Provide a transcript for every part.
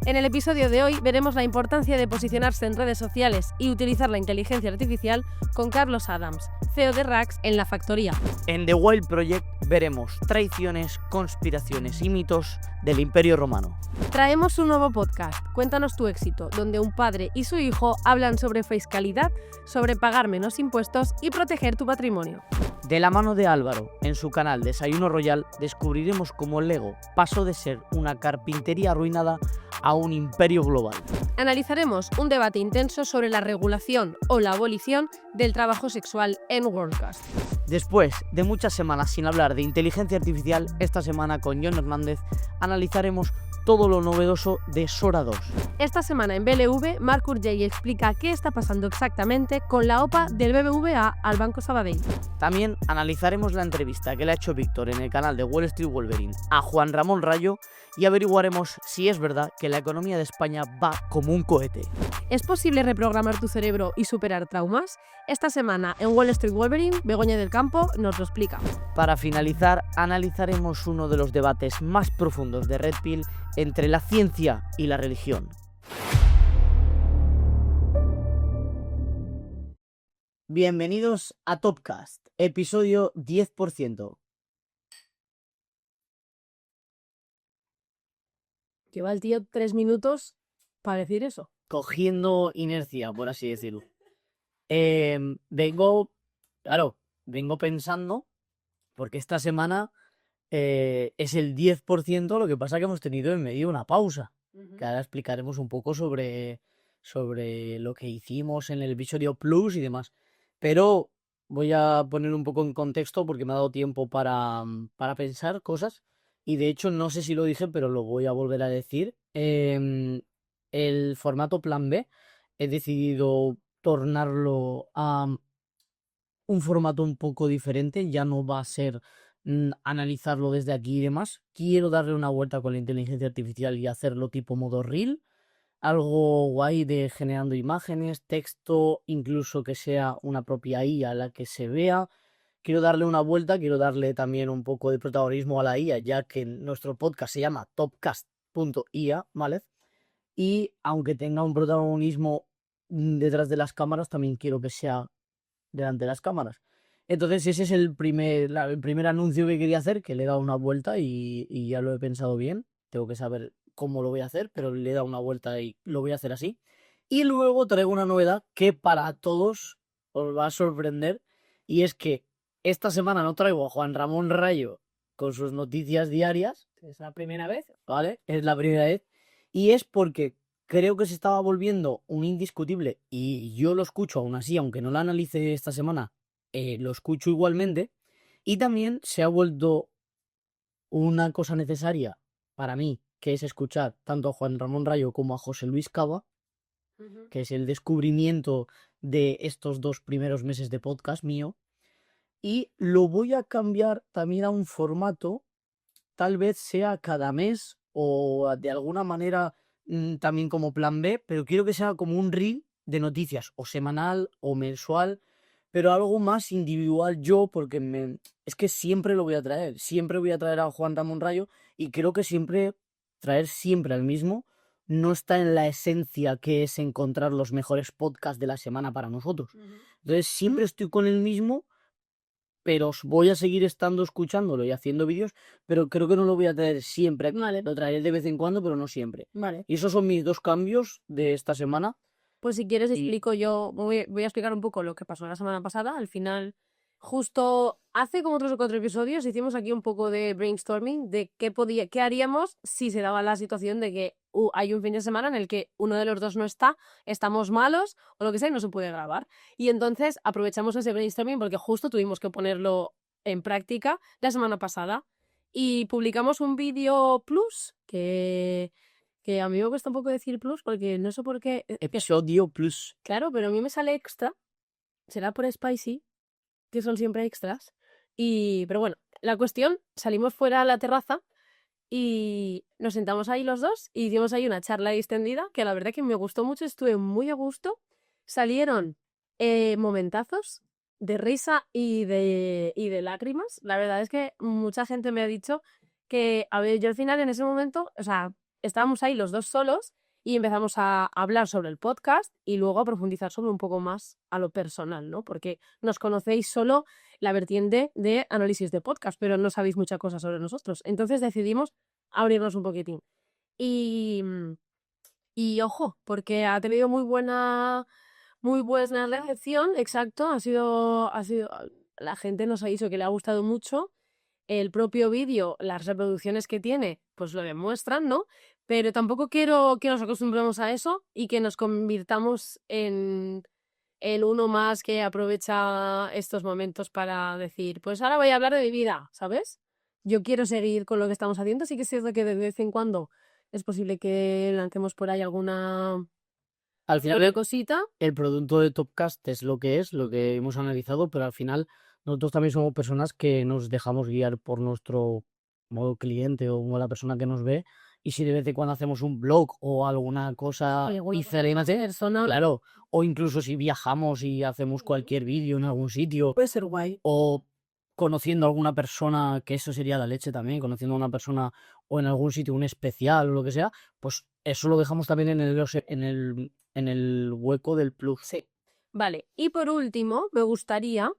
En el episodio de hoy veremos la importancia de posicionarse en redes sociales y utilizar la inteligencia artificial con Carlos Adams, CEO de Rax en La Factoría. En The Wild Project veremos traiciones, conspiraciones y mitos del Imperio Romano. Traemos un nuevo podcast, Cuéntanos tu éxito, donde un padre y su hijo hablan sobre fiscalidad, sobre pagar menos impuestos y proteger tu patrimonio. De la mano de Álvaro, en su canal Desayuno Royal, descubriremos cómo el Lego pasó de ser una carpintería arruinada a un imperio global. Analizaremos un debate intenso sobre la regulación o la abolición del trabajo sexual en WorldCast. Después de muchas semanas sin hablar de inteligencia artificial, esta semana con John Hernández analizaremos todo lo novedoso de Sora 2. Esta semana en BLV, Marc Urgell explica qué está pasando exactamente con la OPA del BBVA al Banco Sabadell. También analizaremos la entrevista que le ha hecho Víctor en el canal de Wall Street Wolverine a Juan Ramón Rayo y averiguaremos si es verdad que la economía de España va como un cohete. ¿Es posible reprogramar tu cerebro y superar traumas? Esta semana en Wall Street Wolverine, Begoña del Campo nos lo explica. Para finalizar, analizaremos uno de los debates más profundos de Red Pill entre la ciencia y la religión. Bienvenidos a Topcast, episodio 10%. Lleva el tío 3 minutos para decir eso. Cogiendo inercia, por así decirlo. Vengo pensando, porque esta semana es el 10%, lo que pasa que hemos tenido en medio una pausa. Que ahora explicaremos un poco sobre lo que hicimos en el episodio Plus y demás. Pero voy a poner un poco en contexto porque me ha dado tiempo para pensar cosas. Y de hecho, no sé si lo dije, pero lo voy a volver a decir. El formato Plan B he decidido tornarlo a un formato un poco diferente. Ya no va a ser analizarlo desde aquí y demás. Quiero darle una vuelta con la inteligencia artificial y hacerlo tipo modo reel. Algo guay de generando imágenes, texto, incluso que sea una propia IA a la que se vea. Quiero darle una vuelta, quiero darle también un poco de protagonismo a la IA, ya que nuestro podcast se llama topcast.ia, ¿vale? Y aunque tenga un protagonismo detrás de las cámaras, también quiero que sea delante de las cámaras. Entonces ese es el primer anuncio que quería hacer, que le he dado una vuelta y ya lo he pensado bien. Tengo que saber cómo lo voy a hacer, pero le he dado una vuelta y lo voy a hacer así. Y luego traigo una novedad que para todos os va a sorprender, y es que esta semana no traigo a Juan Ramón Rayo con sus noticias diarias. Es la primera vez. ¿Vale? Es la primera vez. Y es porque creo que se estaba volviendo un indiscutible, y yo lo escucho aún así, aunque no lo analice esta semana, lo escucho igualmente. Y también se ha vuelto una cosa necesaria para mí, que es escuchar tanto a Juan Ramón Rayo como a José Luis Cava, que es el descubrimiento de estos 2 primeros meses de podcast mío. Y lo voy a cambiar también a un formato, tal vez sea cada mes o de alguna manera también como plan B, pero quiero que sea como un reel de noticias, o semanal o mensual, pero algo más individual yo, porque es que siempre lo voy a traer, siempre voy a traer a Juan Ramón Rayo, y creo que traer siempre al mismo no está en la esencia, que es encontrar los mejores podcasts de la semana para nosotros. Entonces siempre estoy con el mismo, pero voy a seguir estando escuchándolo y haciendo vídeos, pero creo que no lo voy a traer siempre. Vale. Lo traeré de vez en cuando, pero no siempre. Vale. Y esos son mis 2 cambios de esta semana. Pues si quieres explico yo, voy a explicar un poco lo que pasó la semana pasada. Al final, justo hace como 3 o 4 episodios, hicimos aquí un poco de brainstorming de qué haríamos si se daba la situación de que hay un fin de semana en el que uno de los dos no está, estamos malos o lo que sea y no se puede grabar. Y entonces aprovechamos ese brainstorming porque justo tuvimos que ponerlo en práctica la semana pasada y publicamos un vídeo plus que a mí me cuesta un poco decir plus porque no sé por qué. Episodio Plus. Claro, pero a mí me sale extra. Será por Spicy, que son siempre extras. Pero bueno, la cuestión, salimos fuera a la terraza y nos sentamos ahí los dos y hicimos ahí una charla distendida que la verdad que me gustó mucho, estuve muy a gusto. Salieron momentazos de risa y de lágrimas. La verdad es que mucha gente me ha dicho que, a ver, yo al final en ese momento, o sea, estábamos ahí los dos solos y empezamos a hablar sobre el podcast y luego a profundizar sobre un poco más a lo personal, ¿no? Porque nos conocéis solo la vertiente de análisis de podcast, pero no sabéis muchas cosas sobre nosotros. Entonces decidimos abrirnos un poquitín. Y ojo, porque ha tenido muy buena recepción, exacto, la gente nos ha dicho que le ha gustado mucho. El propio vídeo, las reproducciones que tiene, pues lo demuestran, ¿no? Pero tampoco quiero que nos acostumbremos a eso y que nos convirtamos en uno más que aprovecha estos momentos para decir, pues ahora voy a hablar de mi vida, ¿sabes? Yo quiero seguir con lo que estamos haciendo, así que es cierto que de vez en cuando es posible que lancemos por ahí alguna Al final cosita. el producto de Topcast es, lo que hemos analizado, pero al final nosotros también somos personas que nos dejamos guiar por nuestro modo cliente o la persona que nos ve. Y si de vez en cuando hacemos un blog o alguna cosa diferente, Persona, claro, o incluso si viajamos y hacemos cualquier vídeo en algún sitio, puede ser guay. o conociendo a alguna persona, que eso sería la leche también, conociendo a una persona o en algún sitio, un especial o lo que sea, pues eso lo dejamos también en el hueco del plus. Sí. Vale, y por último, me gustaría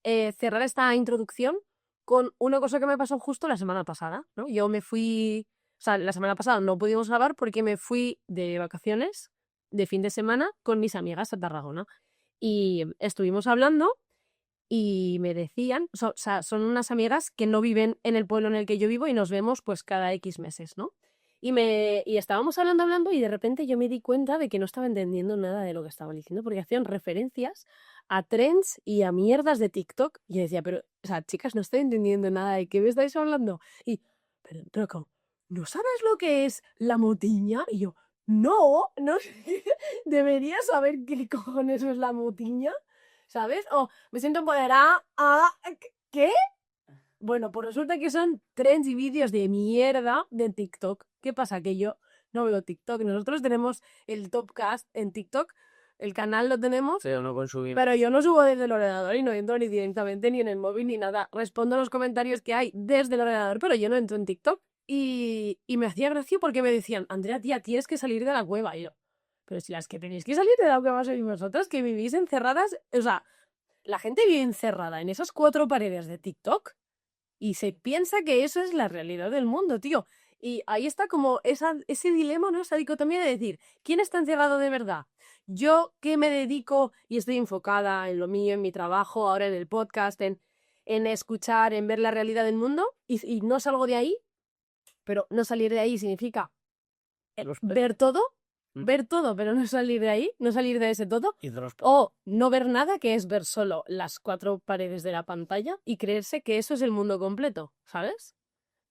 cerrar esta introducción con una cosa que me pasó justo la semana pasada, ¿no? Yo me fui, o sea, la semana pasada no pudimos grabar porque me fui de vacaciones de fin de semana con mis amigas a Tarragona y estuvimos hablando y me decían, o sea, son unas amigas que no viven en el pueblo en el que yo vivo y nos vemos pues cada X meses, ¿no? Y estábamos hablando y de repente yo me di cuenta de que no estaba entendiendo nada de lo que estaban diciendo porque hacían referencias a trends y a mierdas de TikTok. Y yo decía, pero, o sea, chicas, no estoy entendiendo nada de qué me estáis hablando. Y, pero ¿cómo? ¿No sabes lo que es la motiña? Y yo, no, deberías saber qué cojones es la motiña, ¿sabes? O me siento empoderada a... ¿Qué? Bueno, pues resulta que son trends y vídeos de mierda de TikTok. ¿Qué pasa? Que yo no veo TikTok. Nosotros tenemos el Topcast en TikTok. El canal lo tenemos. Pero no consumimos. Pero yo no subo desde el ordenador y no entro ni directamente ni en el móvil ni nada. Respondo a los comentarios que hay desde el ordenador, pero yo no entro en TikTok. Y me hacía gracia porque me decían, Andrea, tía, tienes que salir de la cueva. Y yo, pero si las que tenéis que salir de la cueva sois vosotras, que vivís encerradas. O sea, la gente vive encerrada en esas 4 paredes de TikTok. Y se piensa que eso es la realidad del mundo, tío. Y ahí está como ese dilema, ¿no? Esa dicotomía de decir, ¿quién está encerrado de verdad? Yo que me dedico y estoy enfocada en lo mío, en mi trabajo, ahora en el podcast, en escuchar, en ver la realidad del mundo y no salgo de ahí, pero no salir de ahí significa ver todo, pero no salir de ahí, no salir de ese todo, o no ver nada, que es ver solo las 4 paredes de la pantalla y creerse que eso es el mundo completo, ¿sabes?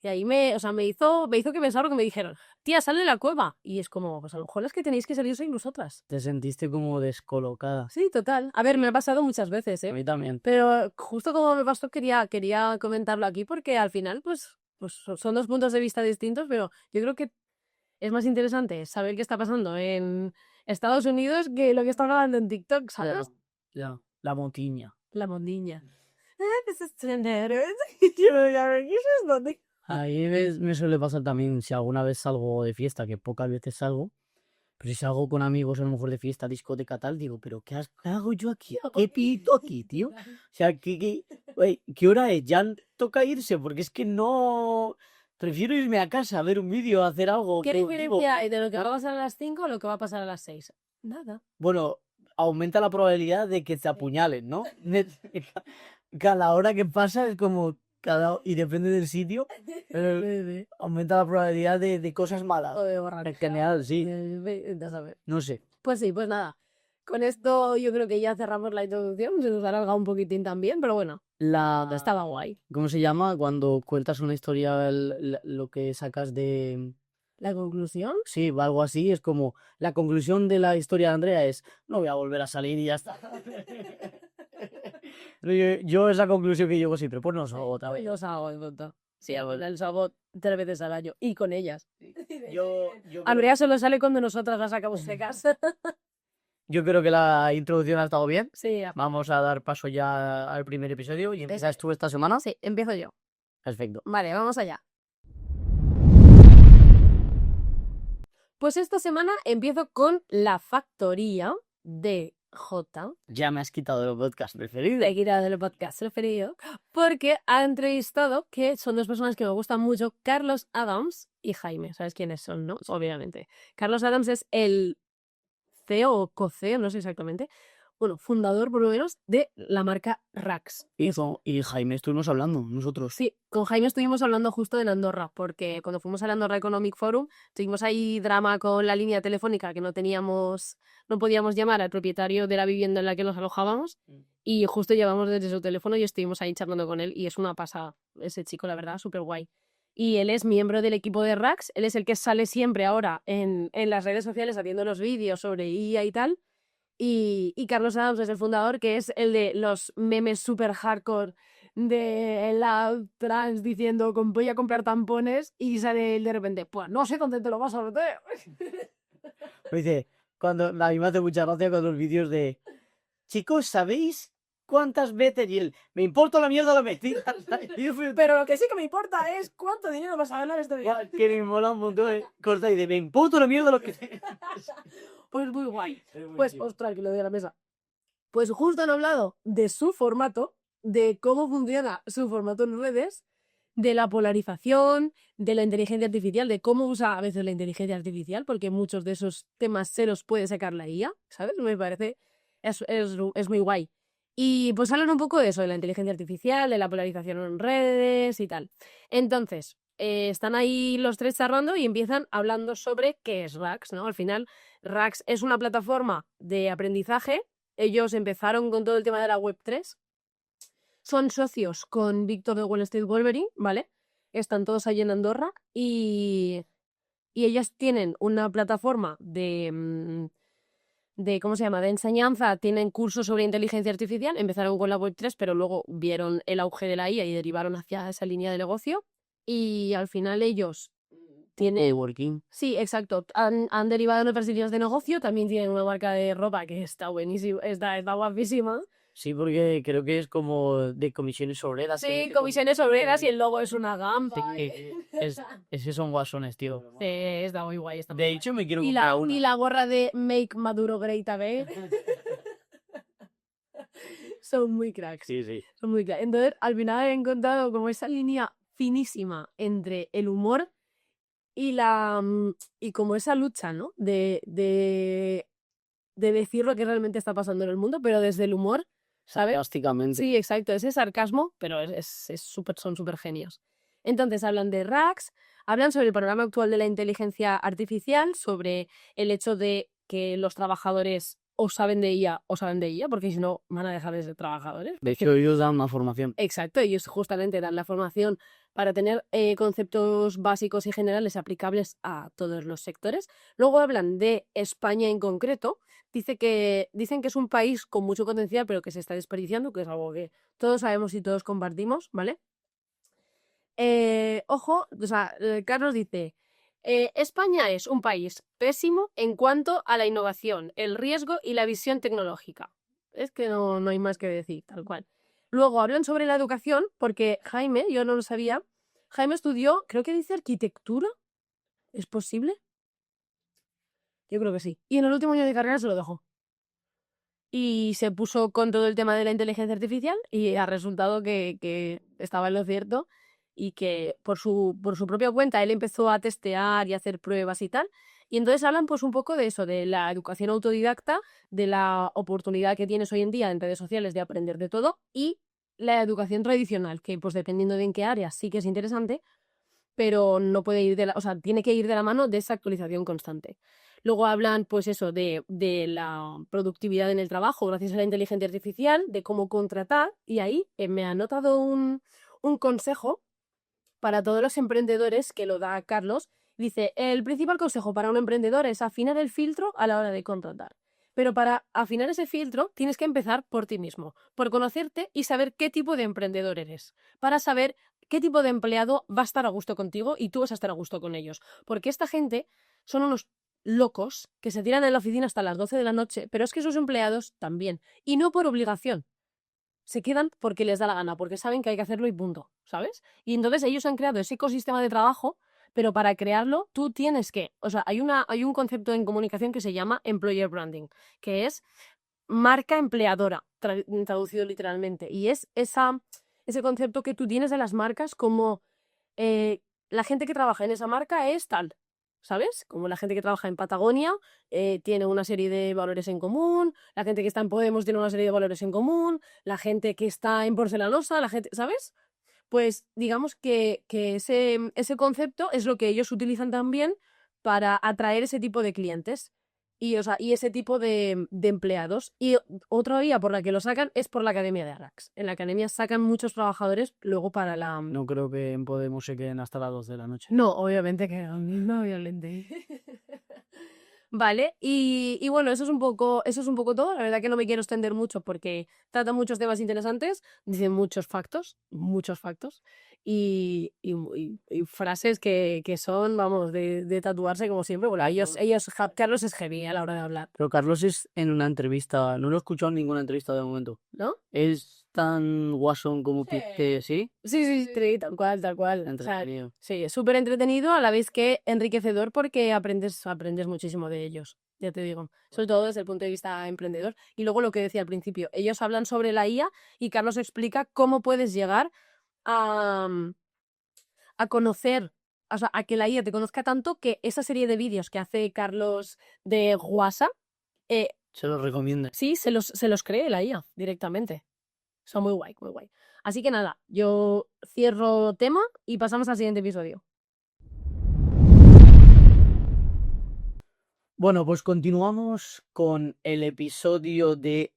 Y ahí me hizo que pensara, que me dijeron, tía, sal de la cueva. Y es como, pues a lo mejor las que tenéis que salir sois vosotras. Te sentiste como descolocada. Sí, total. A ver, me ha pasado muchas veces, A mí también. Pero justo como me pasó, quería comentarlo aquí porque al final, pues son 2 puntos de vista distintos, pero yo creo que es más interesante saber qué está pasando en Estados Unidos que lo que está hablando en TikTok, ¿sabes? Ya, la motiña. La mondiña. A mí me suele pasar también, si alguna vez salgo de fiesta, que pocas veces salgo, pero si salgo con amigos, a lo mejor de fiesta, discoteca, tal, digo, pero ¿qué hago yo aquí? ¿Qué pito aquí, tío? O sea, ¿qué hora es? Ya toca irse, porque es que no... Prefiero irme a casa a ver un vídeo, a hacer algo. ¿Qué diferencia hay de lo que va a pasar a las 5 a lo que va a pasar a las 6? Nada. Bueno, aumenta la probabilidad de que te apuñalen, ¿no? Cada hora que pasa es como... y depende del sitio, aumenta la probabilidad de cosas malas. O de borrar. En general, sí. Ya sabes. No sé. Pues sí, pues nada. Con esto yo creo que ya cerramos la introducción. Se nos ha alargado un poquitín también, pero bueno, estaba guay. ¿Cómo se llama? Cuando cuentas una historia, lo que sacas de... ¿La conclusión? Sí, algo así. Es como, la conclusión de la historia de Andrea es, no voy a volver a salir y ya está. Yo esa conclusión que llego siempre, pues no salgo otra vez. Yo salgo, tonto. Sí, el salgo 3 veces al año. Y con ellas. Andrea solo sale cuando nosotras las sacamos secas. Yo creo que la introducción ha estado bien. Sí. Vamos a dar paso ya al primer episodio. ¿Y empiezas tú esta semana? Sí, empiezo yo. Perfecto. Vale, vamos allá. Pues esta semana empiezo con La Factoría de Jota. Ya me has quitado de los podcasts preferidos. Te he quitado del podcast preferido porque ha entrevistado, que son dos personas que me gustan mucho, Carlos Adams y Jaime. ¿Sabes quiénes son, no? Obviamente. Carlos Adams es el CEO o co-CEO, no sé exactamente, bueno, fundador por lo menos de la marca Rax. Y Jaime estuvimos hablando, nosotros. Sí, con Jaime estuvimos hablando justo en Andorra, porque cuando fuimos al Andorra Economic Forum tuvimos ahí drama con la línea telefónica que no podíamos llamar al propietario de la vivienda en la que nos alojábamos y justo llevamos desde su teléfono y estuvimos ahí charlando con él y es una pasada ese chico, la verdad, súper guay. Y él es miembro del equipo de Rax, él es el que sale siempre ahora en las redes sociales haciendo los vídeos sobre IA y tal. Y Carlos Adams es el fundador, que es el de los memes super hardcore de la trans diciendo voy a comprar tampones y sale él de repente, pues no sé dónde te lo vas a meter. Me dice, a mí me hace mucha gracia con los vídeos de chicos, ¿sabéis cuántas veces? Y él, me importa la mierda la metida. Pero lo que sí que me importa es cuánto dinero vas a ganar este día. Que me mola un montón. Corta y de, me importa la mierda lo que sea. Pues muy guay. Pues, ostras, que lo doy a la mesa. Pues justo han hablado de su formato, de cómo funciona su formato en redes, de la polarización, de la inteligencia artificial, de cómo usa a veces la inteligencia artificial, porque muchos de esos temas se los puede sacar la IA, ¿sabes? Me parece, es muy guay. Y pues hablan un poco de eso, de la inteligencia artificial, de la polarización en redes y tal. Entonces, están ahí los tres charlando y empiezan hablando sobre qué es Rax, ¿no? Al final, Rax es una plataforma de aprendizaje. Ellos empezaron con todo el tema de la Web3. Son socios con Víctor de Wall Street Wolverine, ¿vale? Están todos allí en Andorra y ellas tienen una plataforma de ¿cómo se llama? De enseñanza, tienen cursos sobre inteligencia artificial, empezaron con la Web3, pero luego vieron el auge de la IA y derivaron hacia esa línea de negocio y al final ellos tienen... Working. Sí, exacto. Han derivado en otras líneas de negocio, también tienen una marca de ropa que está buenísima, está guapísima. Sí, porque creo que es como de comisiones obreras. Sí, comisiones obreras y el logo es una gamba. Esos son guasones, tío. Sí, está muy guay. Está muy De guay. hecho, me quiero Y comprar una. y la gorra de Make Maduro Great Again. Son muy cracks. Sí, sí. Son muy cracks. Entonces, al final he encontrado como esa línea finísima entre el humor y como esa lucha, ¿no? De decir lo que realmente está pasando en el mundo, pero desde el humor, ¿sabes? Sarcásticamente. Sí, exacto, ese sarcasmo, pero son súper genios. Entonces hablan de Rax, hablan sobre el panorama actual de la inteligencia artificial, sobre el hecho de que los trabajadores o saben de IA, porque si no van a dejar de ser trabajadores. De hecho, ellos dan una formación. Exacto, ellos justamente dan la formación para tener conceptos básicos y generales aplicables a todos los sectores. Luego hablan de España en concreto. Dicen que es un país con mucho potencial, pero que se está desperdiciando, que es algo que todos sabemos y todos compartimos, ¿vale? Ojo, o sea, Carlos dice, España es un país pésimo en cuanto a la innovación, el riesgo y la visión tecnológica. Es que no hay más que decir, tal cual. Luego hablan sobre la educación, porque Jaime, yo no lo sabía, Jaime estudió, creo que dice arquitectura. ¿Es posible? Yo creo que sí. Y en el último año de carrera se lo dejó. Y se puso con todo el tema de la inteligencia artificial y ha resultado que estaba en lo cierto y que por su propia cuenta él empezó a testear y a hacer pruebas y tal. Y entonces hablan pues un poco de eso, de la educación autodidacta, de la oportunidad que tienes hoy en día en redes sociales de aprender de todo y la educación tradicional, que pues dependiendo de en qué área sí que es interesante, pero no puede ir tiene que ir de la mano de esa actualización constante. Luego hablan, pues eso, de la productividad en el trabajo gracias a la inteligencia artificial, de cómo contratar, y ahí me ha anotado un consejo para todos los emprendedores que lo da Carlos. Dice, el principal consejo para un emprendedor es afinar el filtro a la hora de contratar. Pero para afinar ese filtro tienes que empezar por ti mismo, por conocerte y saber qué tipo de emprendedor eres, para saber qué tipo de empleado va a estar a gusto contigo y tú vas a estar a gusto con ellos. Porque esta gente son unos locos que se tiran en la oficina hasta las 12 de la noche, pero es que sus empleados también. Y no por obligación. Se quedan porque les da la gana, porque saben que hay que hacerlo y punto, ¿sabes? Y entonces ellos han creado ese ecosistema de trabajo pero para crearlo tú tienes que, o sea, hay un concepto en comunicación que se llama employer branding, que es marca empleadora, traducido literalmente, y es ese concepto que tú tienes de las marcas como la gente que trabaja en esa marca es tal, ¿sabes? Como la gente que trabaja en Patagonia tiene una serie de valores en común, la gente que está en Podemos tiene una serie de valores en común, la gente que está en Porcelanosa, la gente, ¿sabes? Pues digamos que ese concepto es lo que ellos utilizan también para atraer ese tipo de clientes y, o sea, y ese tipo de empleados. Y otra vía por la que lo sacan es por la Academia de Arax. En la Academia sacan muchos trabajadores luego para la... No creo que en Podemos se queden hasta las 2 de la noche. No, obviamente que no, obviamente. Vale, y bueno, eso es un poco todo. La verdad que no me quiero extender mucho porque trata muchos temas interesantes, dice muchos factos, y frases que son, vamos, de tatuarse como siempre. Bueno, Carlos es heavy a la hora de hablar, Pero Carlos es en una entrevista, no lo he escuchado en ninguna entrevista de momento. ¿no? Es tan guasón como que sí. Sí, tal cual, tal cual. O sea, Entretenido. sí, es súper entretenido a la vez que enriquecedor porque aprendes muchísimo de ellos, ya te digo. Sobre todo desde el punto de vista emprendedor. Y luego lo que decía al principio, ellos hablan sobre la IA y Carlos explica cómo puedes llegar a, a conocer, o sea, a que la IA te conozca tanto que esa serie de vídeos que hace Carlos de WhatsApp, Se lo recomiendo. sí, se los cree la IA directamente. Son muy guay, muy guay. Así que nada, yo cierro tema y pasamos al siguiente episodio. Bueno, pues continuamos con el episodio de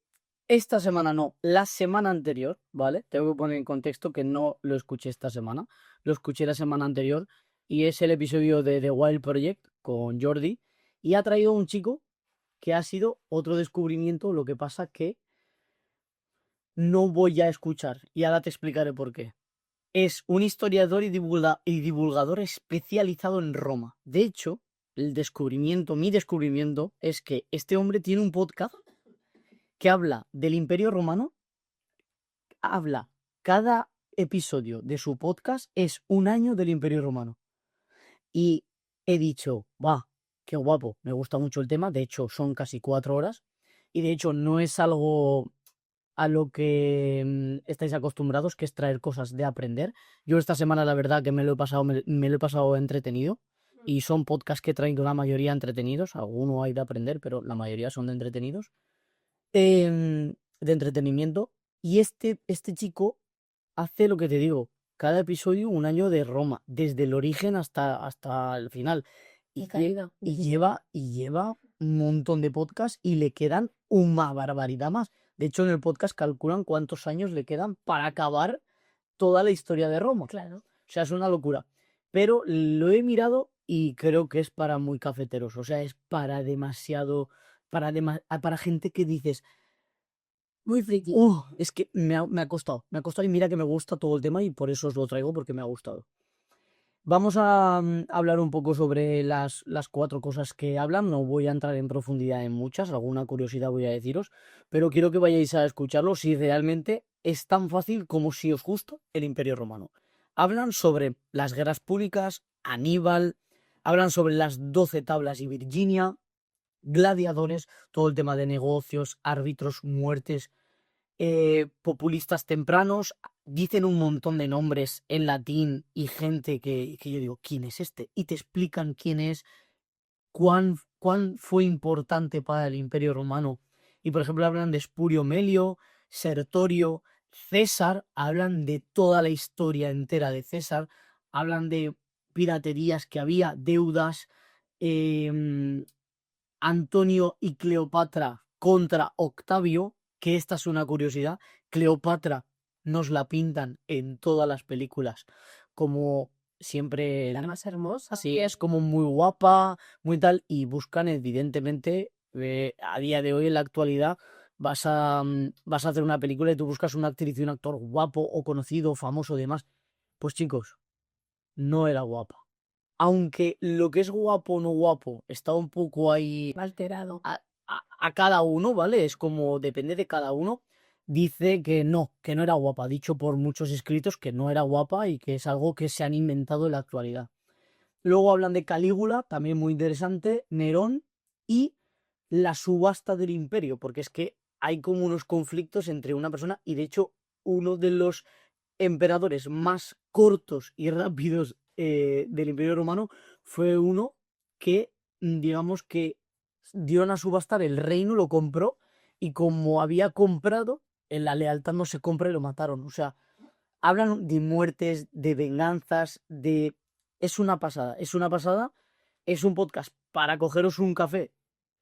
esta semana, no, la semana anterior, ¿vale? Tengo que poner en contexto que no lo escuché esta semana, lo escuché la semana anterior y es el episodio de The Wild Project con Jordi y ha traído un chico que ha sido otro descubrimiento, lo que pasa que no voy a escuchar y ahora te explicaré por qué. Es un historiador y divulgador especializado en Roma. De hecho, mi descubrimiento es que este hombre tiene un podcast que habla del Imperio Romano, habla cada episodio de su podcast es un año del Imperio Romano. Y he dicho, va, qué guapo, me gusta mucho el tema, de hecho son casi 4 horas y de hecho no es algo a lo que estáis acostumbrados, que es traer cosas de aprender. Yo esta semana la verdad que me lo he pasado entretenido y son podcasts que he traído la mayoría entretenidos, alguno hay de aprender, pero la mayoría son de entretenidos, de entretenimiento. Y este chico hace lo que te digo, cada episodio un año de Roma, desde el origen hasta el final. Y lleva un montón de podcasts y le quedan una barbaridad más. De hecho, en el podcast calculan cuántos años le quedan para acabar toda la historia de Roma. Claro. O sea, es una locura. Pero lo he mirado y creo que es para muy cafeteros. O sea, es para demasiado. Para gente que dices. Muy friki. Es que me ha costado. Me ha costado y mira que me gusta todo el tema y por eso os lo traigo porque me ha gustado. Vamos a hablar un poco sobre las 4 cosas que hablan. No voy a entrar en profundidad en muchas, alguna curiosidad voy a deciros, pero quiero que vayáis a escucharlo si realmente es tan fácil como si os gusta el Imperio Romano. Hablan sobre las guerras púnicas, Aníbal, hablan sobre las 12 tablas y Virginia, gladiadores, todo el tema de negocios, árbitros, muertes, populistas tempranos, dicen un montón de nombres en latín y gente que yo digo, ¿quién es este? Y te explican quién es, cuán fue importante para el Imperio Romano. Y por ejemplo hablan de Espurio Melio, Sertorio, César, hablan de toda la historia entera de César, hablan de piraterías que había, deudas, Antonio y Cleopatra contra Octavio, que esta es una curiosidad. Cleopatra nos la pintan en todas las películas como siempre La más hermosa. sí, es como muy guapa, muy tal, y buscan evidentemente, a día de hoy en la actualidad vas a hacer una película y tú buscas una actriz y un actor guapo o conocido, famoso, demás. Pues chicos, no era guapa. Aunque lo que es guapo o no guapo está un poco ahí Alterado. a cada uno, ¿vale? Es como depende de cada uno. Dice que no era guapa, dicho por muchos escritos que no era guapa y que es algo que se han inventado en la actualidad. Luego hablan de Calígula, también muy interesante, Nerón y la subasta del imperio, porque es que hay como unos conflictos entre una persona y de hecho uno de los emperadores más cortos y rápidos del Imperio Romano fue uno que, digamos que dieron a subastar el reino, lo compró y como había comprado, en la lealtad no se compra y lo mataron. O sea, hablan de muertes, de venganzas, de... Es una pasada, es una pasada. Es un podcast para cogeros un café.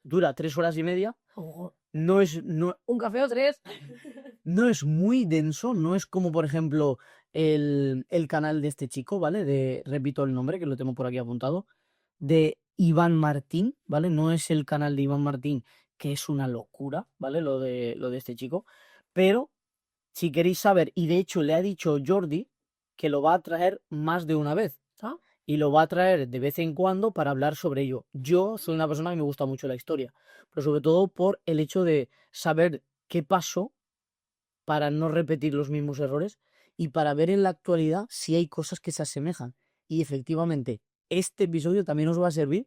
Dura 3 horas y media. No es, no, Un café o 3. no es muy denso, no es como, por ejemplo, el canal de este chico, ¿vale? Repito el nombre, que lo tengo por aquí apuntado, de Iván Martín, ¿vale? No es el canal de Iván Martín, que es una locura, ¿vale? Lo de este chico. Pero, si queréis saber, y de hecho le ha dicho Jordi que lo va a traer más de una vez. ¿Ah? Y lo va a traer de vez en cuando para hablar sobre ello. Yo soy una persona que me gusta mucho la historia, pero sobre todo por el hecho de saber qué pasó para no repetir los mismos errores y para ver en la actualidad si hay cosas que se asemejan. Y efectivamente, este episodio también os va a servir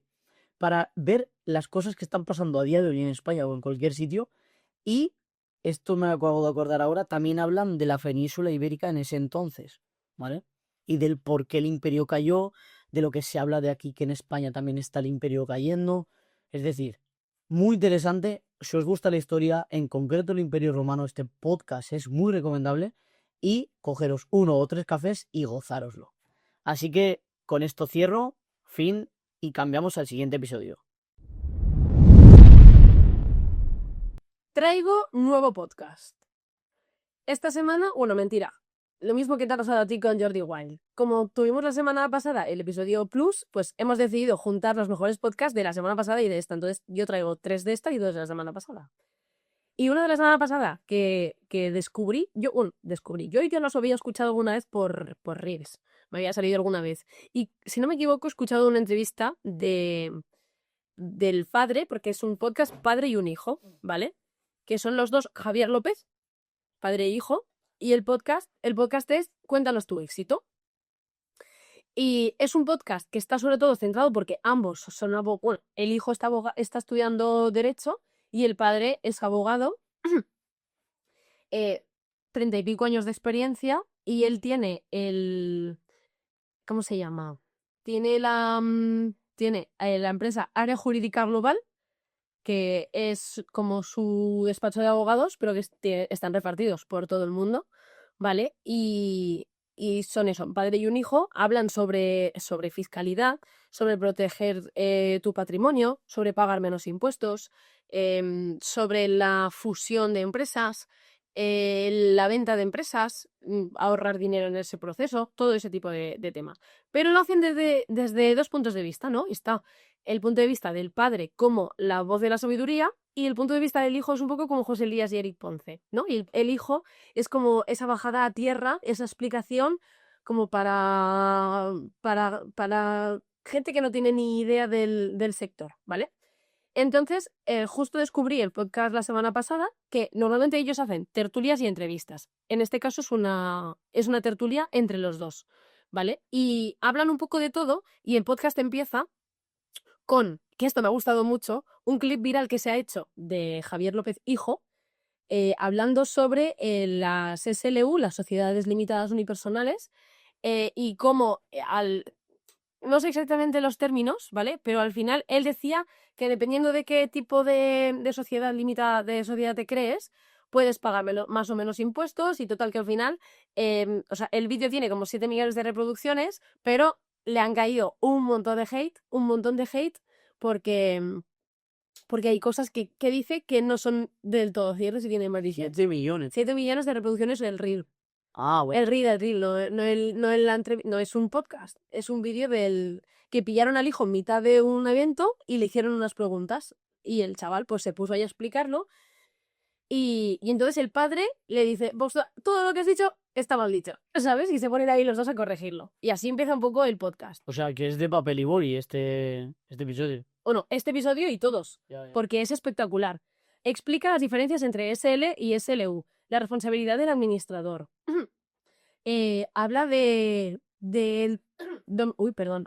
para ver las cosas que están pasando a día de hoy en España o en cualquier sitio. Y esto me acabo de acordar ahora, también hablan de la península ibérica en ese entonces, ¿vale? Y del por qué el imperio cayó, de lo que se habla de aquí, que en España también está el imperio cayendo. Es decir, muy interesante. Si os gusta la historia, en concreto el Imperio Romano, este podcast es muy recomendable. Y cogeros 1 o 3 cafés y gozároslo. Así que con esto cierro, fin, y cambiamos al siguiente episodio. Traigo nuevo podcast. Esta semana, bueno, mentira. Lo mismo que te ha pasado a ti con Jordi Wild. Como tuvimos la semana pasada el episodio Plus, pues hemos decidido juntar los mejores podcasts de la semana pasada y de esta. Entonces yo traigo 3 de esta y 2 de la semana pasada. Y una de la semana pasada que descubrí, yo ya los había escuchado alguna vez por Reels. Me había salido alguna vez. Y si no me equivoco, he escuchado una entrevista del padre, porque es un podcast padre y un hijo, ¿vale? Que son los dos Javier López, padre e hijo, y el podcast es Cuéntanos tu éxito. Y es un podcast que está sobre todo centrado porque ambos son abogados. Bueno, el hijo está estudiando Derecho y el padre es abogado. 30 y pico años de experiencia y él tiene ¿cómo se llama? Tiene la empresa Área Jurídica Global, que es como su despacho de abogados, pero que están repartidos por todo el mundo, ¿vale? Y son eso, padre y un hijo, hablan sobre fiscalidad, sobre proteger tu patrimonio, sobre pagar menos impuestos, sobre la fusión de empresas, la venta de empresas, ahorrar dinero en ese proceso, todo ese tipo de temas. Pero lo hacen desde 2 puntos de vista, ¿no? Está el punto de vista del padre como la voz de la sabiduría y el punto de vista del hijo es un poco como José Elías y Eric Ponce, ¿no? Y el hijo es como esa bajada a tierra, esa explicación como para gente que no tiene ni idea del sector, ¿vale? Entonces, justo descubrí el podcast la semana pasada que normalmente ellos hacen tertulias y entrevistas. En este caso es una tertulia entre los dos, ¿vale? Y hablan un poco de todo y el podcast empieza con, que esto me ha gustado mucho, un clip viral que se ha hecho de Javier López Hijo, hablando sobre las SLU, las Sociedades Limitadas Unipersonales, y cómo no sé exactamente los términos, ¿vale? Pero al final él decía que dependiendo de qué tipo de sociedad limitada, de sociedad te crees, puedes pagar más o menos impuestos y total que al final, o sea, el vídeo tiene como 7 millones de reproducciones, pero le han caído un montón de hate, porque hay cosas que dice que no son del todo ciertas y tienen más 7 millones. 7 millones de reproducciones del reel. Ah, bueno. El reel, no es un podcast, es un vídeo del que pillaron al hijo en mitad de un evento y le hicieron unas preguntas y el chaval pues se puso ahí a explicarlo y entonces el padre le dice, vos todo lo que has dicho está mal dicho, ¿sabes? Y se ponen ahí los dos a corregirlo. Y así empieza un poco el podcast. O sea, que es de papel y boli este episodio. O no, este episodio y todos, Ya. porque es espectacular. Explica las diferencias entre SL y SLU, la responsabilidad del administrador. Habla Perdón.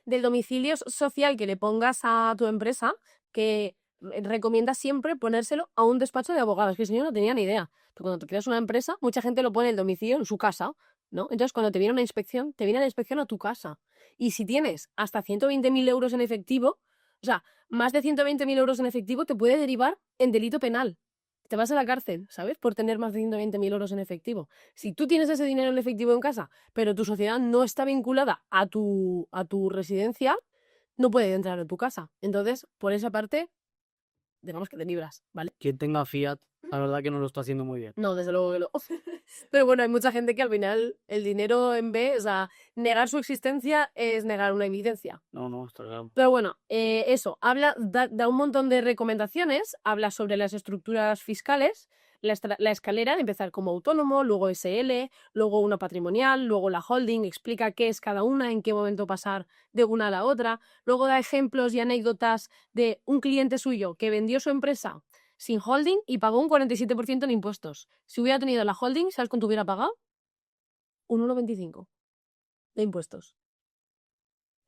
Del domicilio social que le pongas a tu empresa, que recomienda siempre ponérselo a un despacho de abogados, que si yo no tenía ni idea. Pero cuando tú creas una empresa, mucha gente lo pone el domicilio en su casa, ¿no? Entonces, cuando te viene una inspección, te viene la inspección a tu casa. Y si tienes hasta 120.000 euros en efectivo, o sea, más de 120.000 euros en efectivo te puede derivar en delito penal. Te vas a la cárcel, ¿sabes? Por tener más de 120.000 euros en efectivo. Si tú tienes ese dinero en efectivo en casa, pero tu sociedad no está vinculada a tu residencia, no puede entrar en tu casa. Entonces, por esa parte, digamos que te libras, ¿vale? Quien tenga Fiat, la verdad que no lo está haciendo muy bien. No, desde luego que no. Pero bueno, hay mucha gente que al final el dinero en vez, o sea, negar su existencia es negar una evidencia. No, está claro. Pero bueno, eso, da un montón de recomendaciones, habla sobre las estructuras fiscales, la escalera de empezar como autónomo, luego SL, luego una patrimonial, luego la holding, explica qué es cada una, en qué momento pasar de una a la otra, luego da ejemplos y anécdotas de un cliente suyo que vendió su empresa sin holding y pagó un 47% en impuestos. Si hubiera tenido la holding, ¿sabes cuánto hubiera pagado? Un 1,25 de impuestos.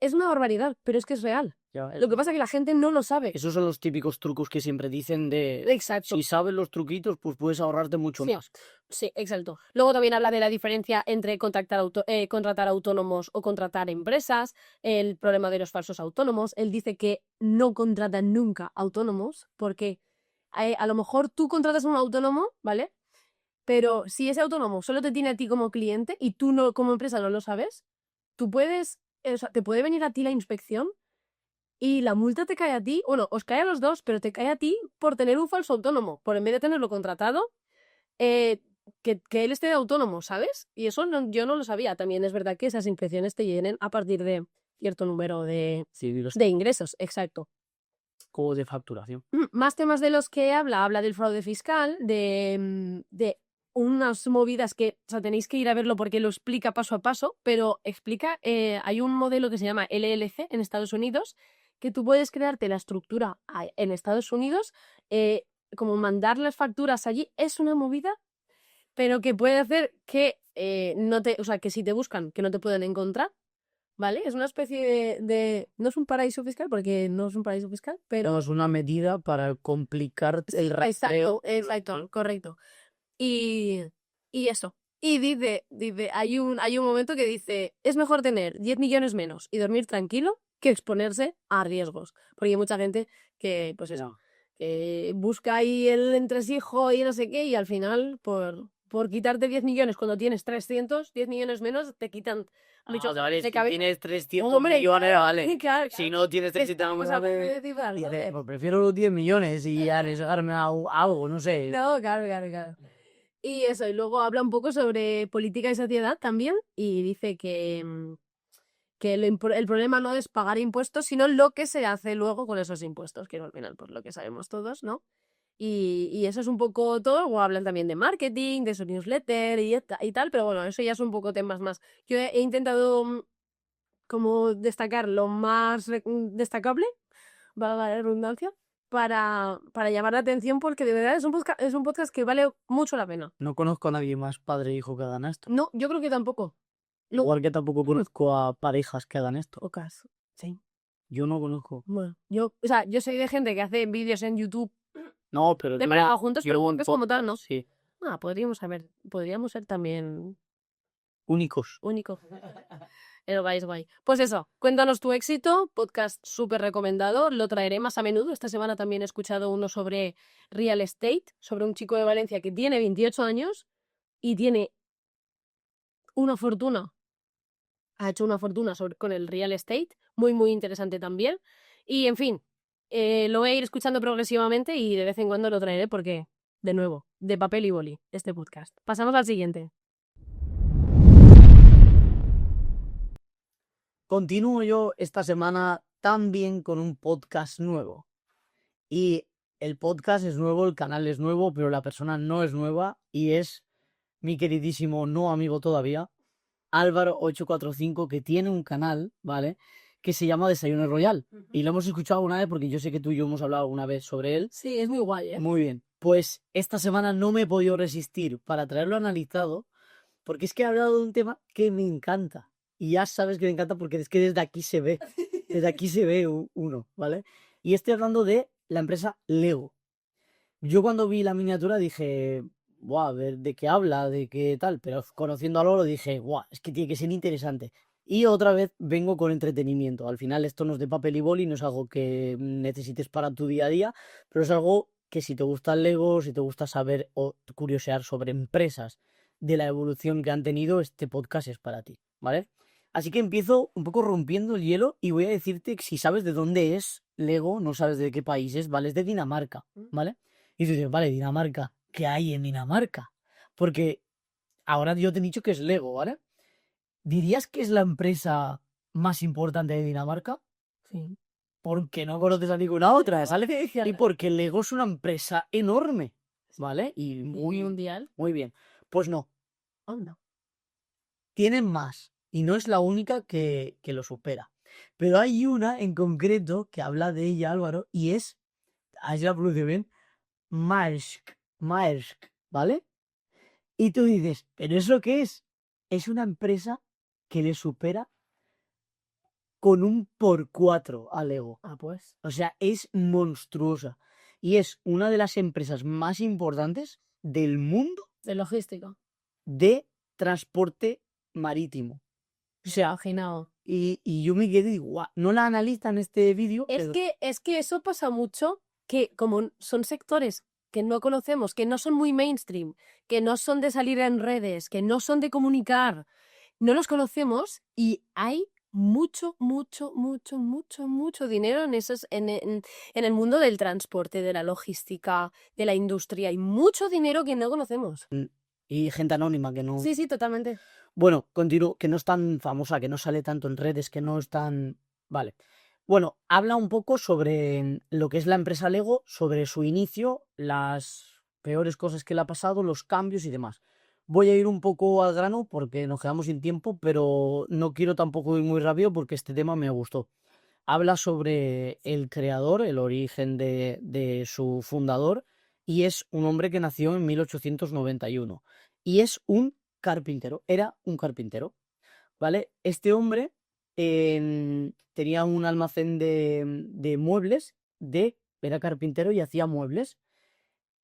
Es una barbaridad, pero es que es real. Ya, Lo que pasa es que la gente no lo sabe. esos son los típicos trucos que siempre dicen de... Exacto. Si sabes los truquitos, pues puedes ahorrarte mucho más. Sí, exacto. Luego también habla de la diferencia entre contratar autónomos o contratar empresas, el problema de los falsos autónomos. Él dice que no contratan nunca autónomos porque a lo mejor tú contratas a un autónomo, ¿vale? Pero si ese autónomo solo te tiene a ti como cliente y tú no, como empresa no lo sabes, tú puedes, o sea, te puede venir a ti la inspección y la multa te cae a ti, bueno, os cae a los dos, pero te cae a ti por tener un falso autónomo, por en vez de tenerlo contratado, que él esté de autónomo, ¿sabes? Y eso yo no lo sabía. También es verdad que esas inspecciones te llenen a partir de cierto número de ingresos, exacto. Como de facturación. Más temas de los que habla del fraude fiscal, de unas movidas que, o sea, tenéis que ir a verlo porque lo explica paso a paso, pero explica, hay un modelo que se llama LLC en Estados Unidos, que tú puedes crearte la estructura en Estados Unidos, como mandar las facturas allí, es una movida, pero que puede hacer que o sea, que si te buscan, que no te pueden encontrar, ¿vale? Es una especie de... No es un paraíso fiscal, porque no es un paraíso fiscal, pero... No, es una medida para complicar el rastreo. Exacto, correcto. Y eso. Y dice, hay un momento que dice, es mejor tener 10 millones menos y dormir tranquilo que exponerse a riesgos. Porque hay mucha gente que, pues eso, que busca ahí el entresijo y no sé qué, y al final, por quitarte 10 millones cuando tienes 300, 10 millones menos, te quitan... Vale, si tienes 300 Hombre, millones, vale. claro, Si no tienes 300 millones, pues prefiero los 10 millones y arriesgarme a algo, no sé. No, claro. Y eso, y luego habla un poco sobre política y sociedad también, y dice que el problema no es pagar impuestos, sino lo que se hace luego con esos impuestos, que al final, pues lo que sabemos todos, ¿no? Y eso es un poco todo. Luego hablan también de marketing, de su newsletter y tal, pero bueno, eso ya es un poco temas más. Yo he intentado como destacar lo más destacable, valga la redundancia, para llamar la atención, porque de verdad es un podcast que vale mucho la pena. No conozco a nadie más padre e hijo que hagan esto. No, yo creo que tampoco. No. Igual que tampoco conozco a parejas que hagan esto. Pocas, sí. Yo no conozco. Bueno, yo soy de gente que hace vídeos en YouTube No, pero de pareja juntos, pero yo es como tal, ¿no? Sí. Podríamos ser también Únicos. únicos. El guay. Pues eso, cuéntanos tu éxito, podcast súper recomendado, lo traeré más a menudo. Esta semana también he escuchado uno sobre real estate, sobre un chico de Valencia que tiene 28 años y tiene una fortuna. Ha hecho una fortuna con el real estate, muy, muy interesante también. Y en fin, lo voy a ir escuchando progresivamente y de vez en cuando lo traeré porque, de nuevo, de papel y boli, este podcast. Pasamos al siguiente. Continúo yo esta semana también con un podcast nuevo. Y el podcast es nuevo, el canal es nuevo, pero la persona no es nueva y es mi queridísimo no amigo todavía, Álvaro845, que tiene un canal, ¿vale? Que se llama Desayuno Royal. Y lo hemos escuchado alguna vez porque yo sé que tú y yo hemos hablado alguna vez sobre él. Sí, es muy guay, ¿eh? Muy bien. Pues esta semana no me he podido resistir para traerlo analizado porque es que he hablado de un tema que me encanta. Y ya sabes que me encanta porque es que desde aquí se ve. Desde aquí se ve uno, ¿vale? Y estoy hablando de la empresa Lego. Yo cuando vi la miniatura dije, buah, a ver de qué habla, de qué tal, pero conociendo a Lolo dije, buah, es que tiene que ser interesante. Y otra vez vengo con entretenimiento. Al final esto no es de papel y boli, no es algo que necesites para tu día a día, pero es algo que si te gusta el Lego, si te gusta saber o curiosear sobre empresas de la evolución que han tenido, este podcast es para ti, ¿vale? Así que empiezo un poco rompiendo el hielo y voy a decirte que si sabes de dónde es Lego, no sabes de qué país es, ¿vale? Es de Dinamarca, ¿vale? Y tú dices, vale, Dinamarca, ¿qué hay en Dinamarca? Porque ahora yo te he dicho que es Lego, ¿vale? ¿Dirías que es la empresa más importante de Dinamarca? Sí. Porque no conoces a ninguna otra, ¿sale? Y porque Lego es una empresa enorme, ¿vale? Y Muy mundial. muy bien. Pues no, Oh, no. tienen más. Y no es la única que lo supera. Pero hay una en concreto que habla de ella, Álvaro, y es, ahí la pronuncio bien, Maersk, ¿vale? Y tú dices, ¿pero eso qué es? Es una empresa que le supera con un por 4 a Lego. Ah, pues. O sea, es monstruosa. Y es una de las empresas más importantes del mundo De logística. de transporte marítimo. O sea, Imaginado. y yo me quedé y digo, guau, no la analizan en este vídeo. Es que eso pasa mucho, que como son sectores que no conocemos, que no son muy mainstream, que no son de salir en redes, que no son de comunicar, no los conocemos y hay mucho, mucho, mucho, mucho, mucho dinero en el mundo del transporte, de la logística, de la industria. Hay mucho dinero que no conocemos. Y gente anónima que no. Sí, totalmente. Bueno, continúo, que no es tan famosa, que no sale tanto en redes, que no es tan. Vale. Bueno, habla un poco sobre lo que es la empresa Lego, sobre su inicio, las peores cosas que le ha pasado, los cambios y demás. Voy a ir un poco al grano porque nos quedamos sin tiempo, pero no quiero tampoco ir muy rápido porque este tema me gustó. Habla sobre el creador, el origen de su fundador, y es un hombre que nació en 1891. Y es un carpintero, era un carpintero, ¿vale? Este hombre tenía un almacén de muebles, era carpintero y hacía muebles,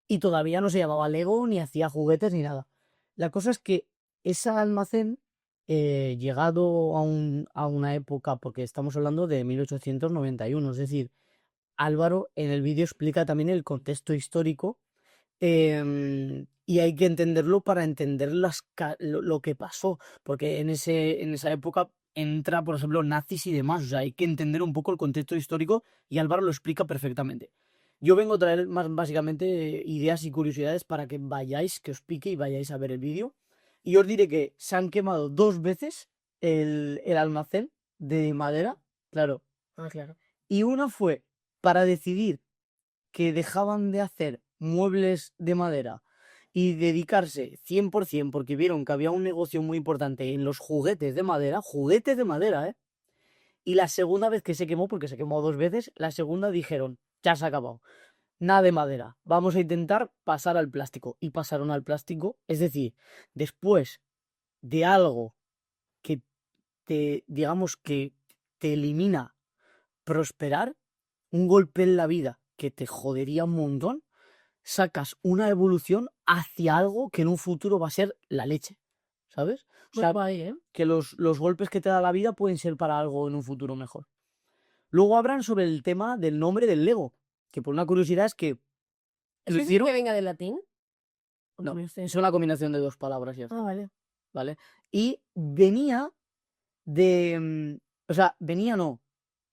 y todavía no se llamaba Lego, ni hacía juguetes, ni nada. La cosa es que ese almacén, llegado a una época, porque estamos hablando de 1891, es decir, Álvaro en el vídeo explica también el contexto histórico, y hay que entenderlo para entender lo que pasó, porque en esa época entra, por ejemplo, nazis y demás, o sea, hay que entender un poco el contexto histórico y Álvaro lo explica perfectamente. Yo vengo a traer más básicamente ideas y curiosidades para que vayáis, que os pique y vayáis a ver el vídeo. Y os diré que se han quemado 2 veces el almacén de madera, claro. Ah, claro. Y una fue para decidir que dejaban de hacer muebles de madera y dedicarse 100% porque vieron que había un negocio muy importante en los juguetes de madera, ¿eh? Y la segunda vez que se quemó, porque se quemó 2 veces, la segunda dijeron, ya se ha acabado, nada de madera, vamos a intentar pasar al plástico. Y pasaron al plástico, es decir, después de algo que digamos que te elimina prosperar, un golpe en la vida que te jodería un montón, sacas una evolución hacia algo que en un futuro va a ser la leche, ¿sabes? O sea, que los golpes que te da la vida pueden ser para algo en un futuro mejor. Luego hablan sobre el tema del nombre del Lego, que por una curiosidad es que ¿Es que venga del latín? No, es una combinación de 2 palabras ya. Ah, vale. ¿Vale? Y venía de... O sea, venía no.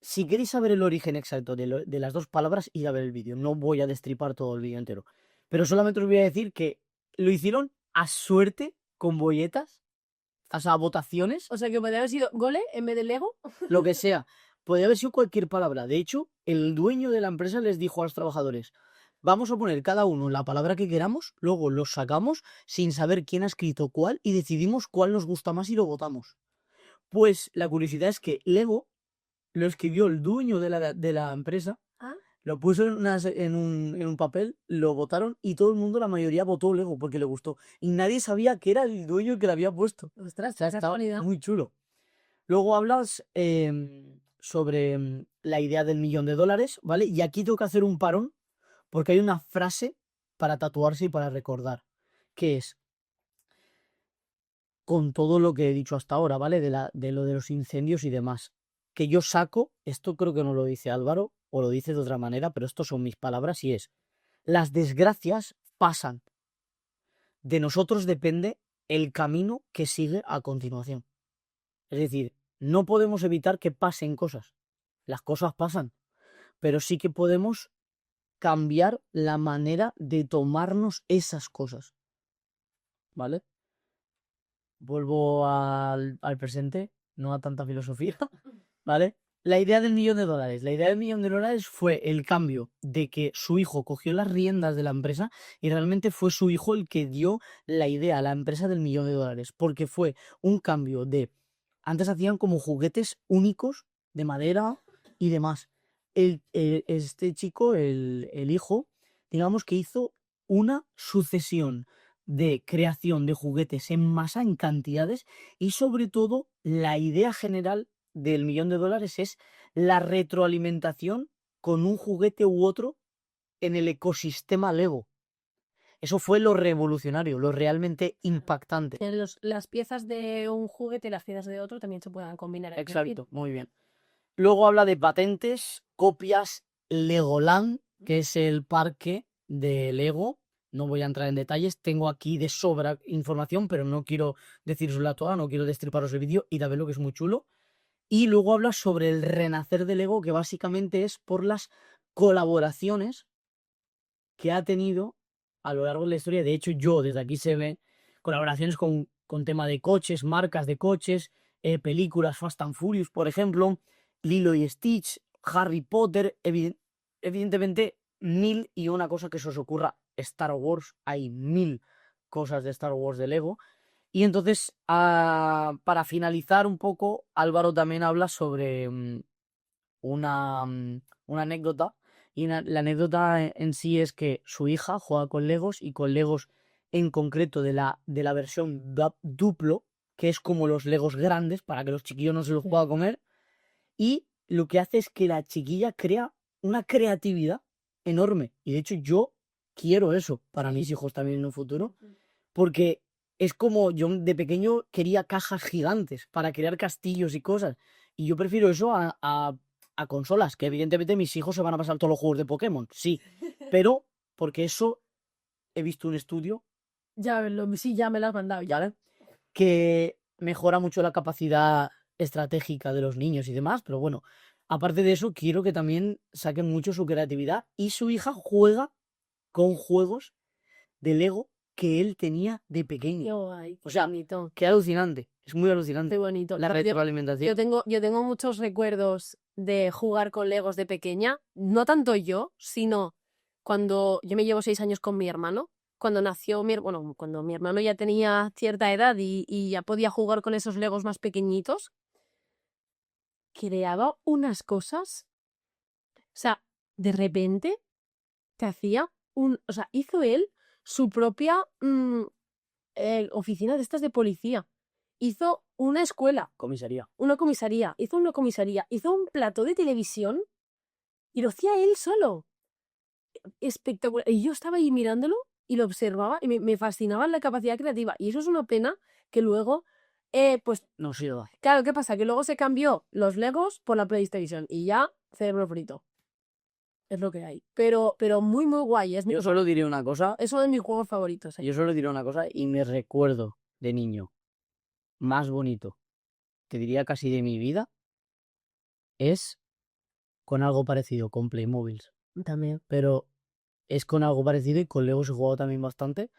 Si queréis saber el origen exacto de las 2 palabras, id a ver el vídeo. No voy a destripar todo el vídeo entero. Pero solamente os voy a decir que lo hicieron a suerte, con bolletas, o sea, votaciones. O sea, que podría haber sido gole en vez de Lego. Lo que sea. Podría haber sido cualquier palabra. De hecho, el dueño de la empresa les dijo a los trabajadores, vamos a poner cada uno la palabra que queramos, luego los sacamos sin saber quién ha escrito cuál y decidimos cuál nos gusta más y lo votamos. Pues la curiosidad es que Lego lo escribió el dueño de la empresa Lo puso en un papel, lo votaron y todo el mundo, la mayoría, votó Lego porque le gustó. Y nadie sabía que era el dueño el que lo había puesto. Ostras, O sea, qué estaba casualidad. muy chulo. Luego hablas sobre la idea del $1.000.000, ¿vale? Y aquí tengo que hacer un parón porque hay una frase para tatuarse y para recordar, que es, con todo lo que he dicho hasta ahora, ¿vale? De lo de los incendios y demás, que yo saco, esto creo que no lo dice Álvaro, o lo dice de otra manera, pero estos son mis palabras, y es, las desgracias pasan, de nosotros depende el camino que sigue a continuación. Es decir, no podemos evitar que pasen cosas, las cosas pasan, pero sí que podemos cambiar la manera de tomarnos esas cosas, ¿vale? Vuelvo al presente, no a tanta filosofía, ¿vale? La idea del $1.000.000. La idea del $1.000.000 fue el cambio de que su hijo cogió las riendas de la empresa y realmente fue su hijo el que dio la idea a la empresa del $1.000.000, porque fue un cambio de... Antes hacían como juguetes únicos de madera y demás. Este chico, el hijo, digamos que hizo una sucesión de creación de juguetes en masa, en cantidades, y sobre todo la idea general del $1.000.000 es la retroalimentación con un juguete u otro en el ecosistema Lego. Eso fue lo revolucionario, lo realmente impactante. Las piezas de un juguete y las piezas de otro también se puedan combinar. Es decir, Exacto, muy bien. Luego habla de patentes, copias, Legoland, que es el parque de Lego. No voy a entrar en detalles, tengo aquí de sobra información, pero no quiero decírsela toda, no quiero destriparos el vídeo, id a verlo, que es muy chulo. Y luego habla sobre el renacer de Lego, que básicamente es por las colaboraciones que ha tenido a lo largo de la historia. De hecho, yo desde aquí se ve colaboraciones con tema de coches, marcas de coches, películas Fast and Furious, por ejemplo, Lilo y Stitch, Harry Potter, evidentemente 1.001 cosa que se os ocurra. Star Wars, hay 1.000 cosas de Star Wars de Lego. Y entonces, para finalizar un poco, Álvaro también habla sobre una anécdota. Y la anécdota en sí es que su hija juega con Legos, y con Legos en concreto de la versión duplo, que es como los Legos grandes, para que los chiquillos no se los puedan comer. Y lo que hace es que la chiquilla crea una creatividad enorme. Y de hecho yo quiero eso para mis hijos también en un futuro, porque es como yo de pequeño quería cajas gigantes para crear castillos y cosas. Y yo prefiero eso a consolas, que evidentemente mis hijos se van a pasar todos los juegos de Pokémon, sí. Pero porque eso he visto un estudio sí, ya me lo has mandado. Ya. ¿vale? Que mejora mucho la capacidad estratégica de los niños y demás, pero bueno, aparte de eso, quiero que también saquen mucho su creatividad, y su hija juega con juegos de Lego que él tenía de Qué pequeño. guay, O sea, bonito. qué alucinante, es muy alucinante. Qué bonito. La Yo retroalimentación. tengo muchos recuerdos de jugar con Legos de pequeña. No tanto yo, sino cuando yo me llevo 6 años con mi hermano. Cuando nació cuando mi hermano ya tenía cierta edad y ya podía jugar con esos Legos más pequeñitos, creaba unas cosas. O sea, de repente te hacía o sea, hizo él su propia oficina de estas de policía. Hizo una escuela, Comisaría. una comisaría, hizo un plato de televisión y lo hacía él solo. Espectacular. Y yo estaba ahí mirándolo y lo observaba y me fascinaba la capacidad creativa. Y eso es una pena que luego, pues, No sirva. claro, ¿qué pasa? Que luego se cambió los Legos por la PlayStation y ya, cerebro frito. Es lo que hay. Pero muy, muy guay. Yo solo diré una cosa, Es uno de mis juegos favoritos. yo solo diré una cosa, y me recuerdo de niño más bonito, te diría casi de mi vida, es con algo parecido, con Playmobil. También. Pero es con algo parecido, y con Legos he jugado también bastante,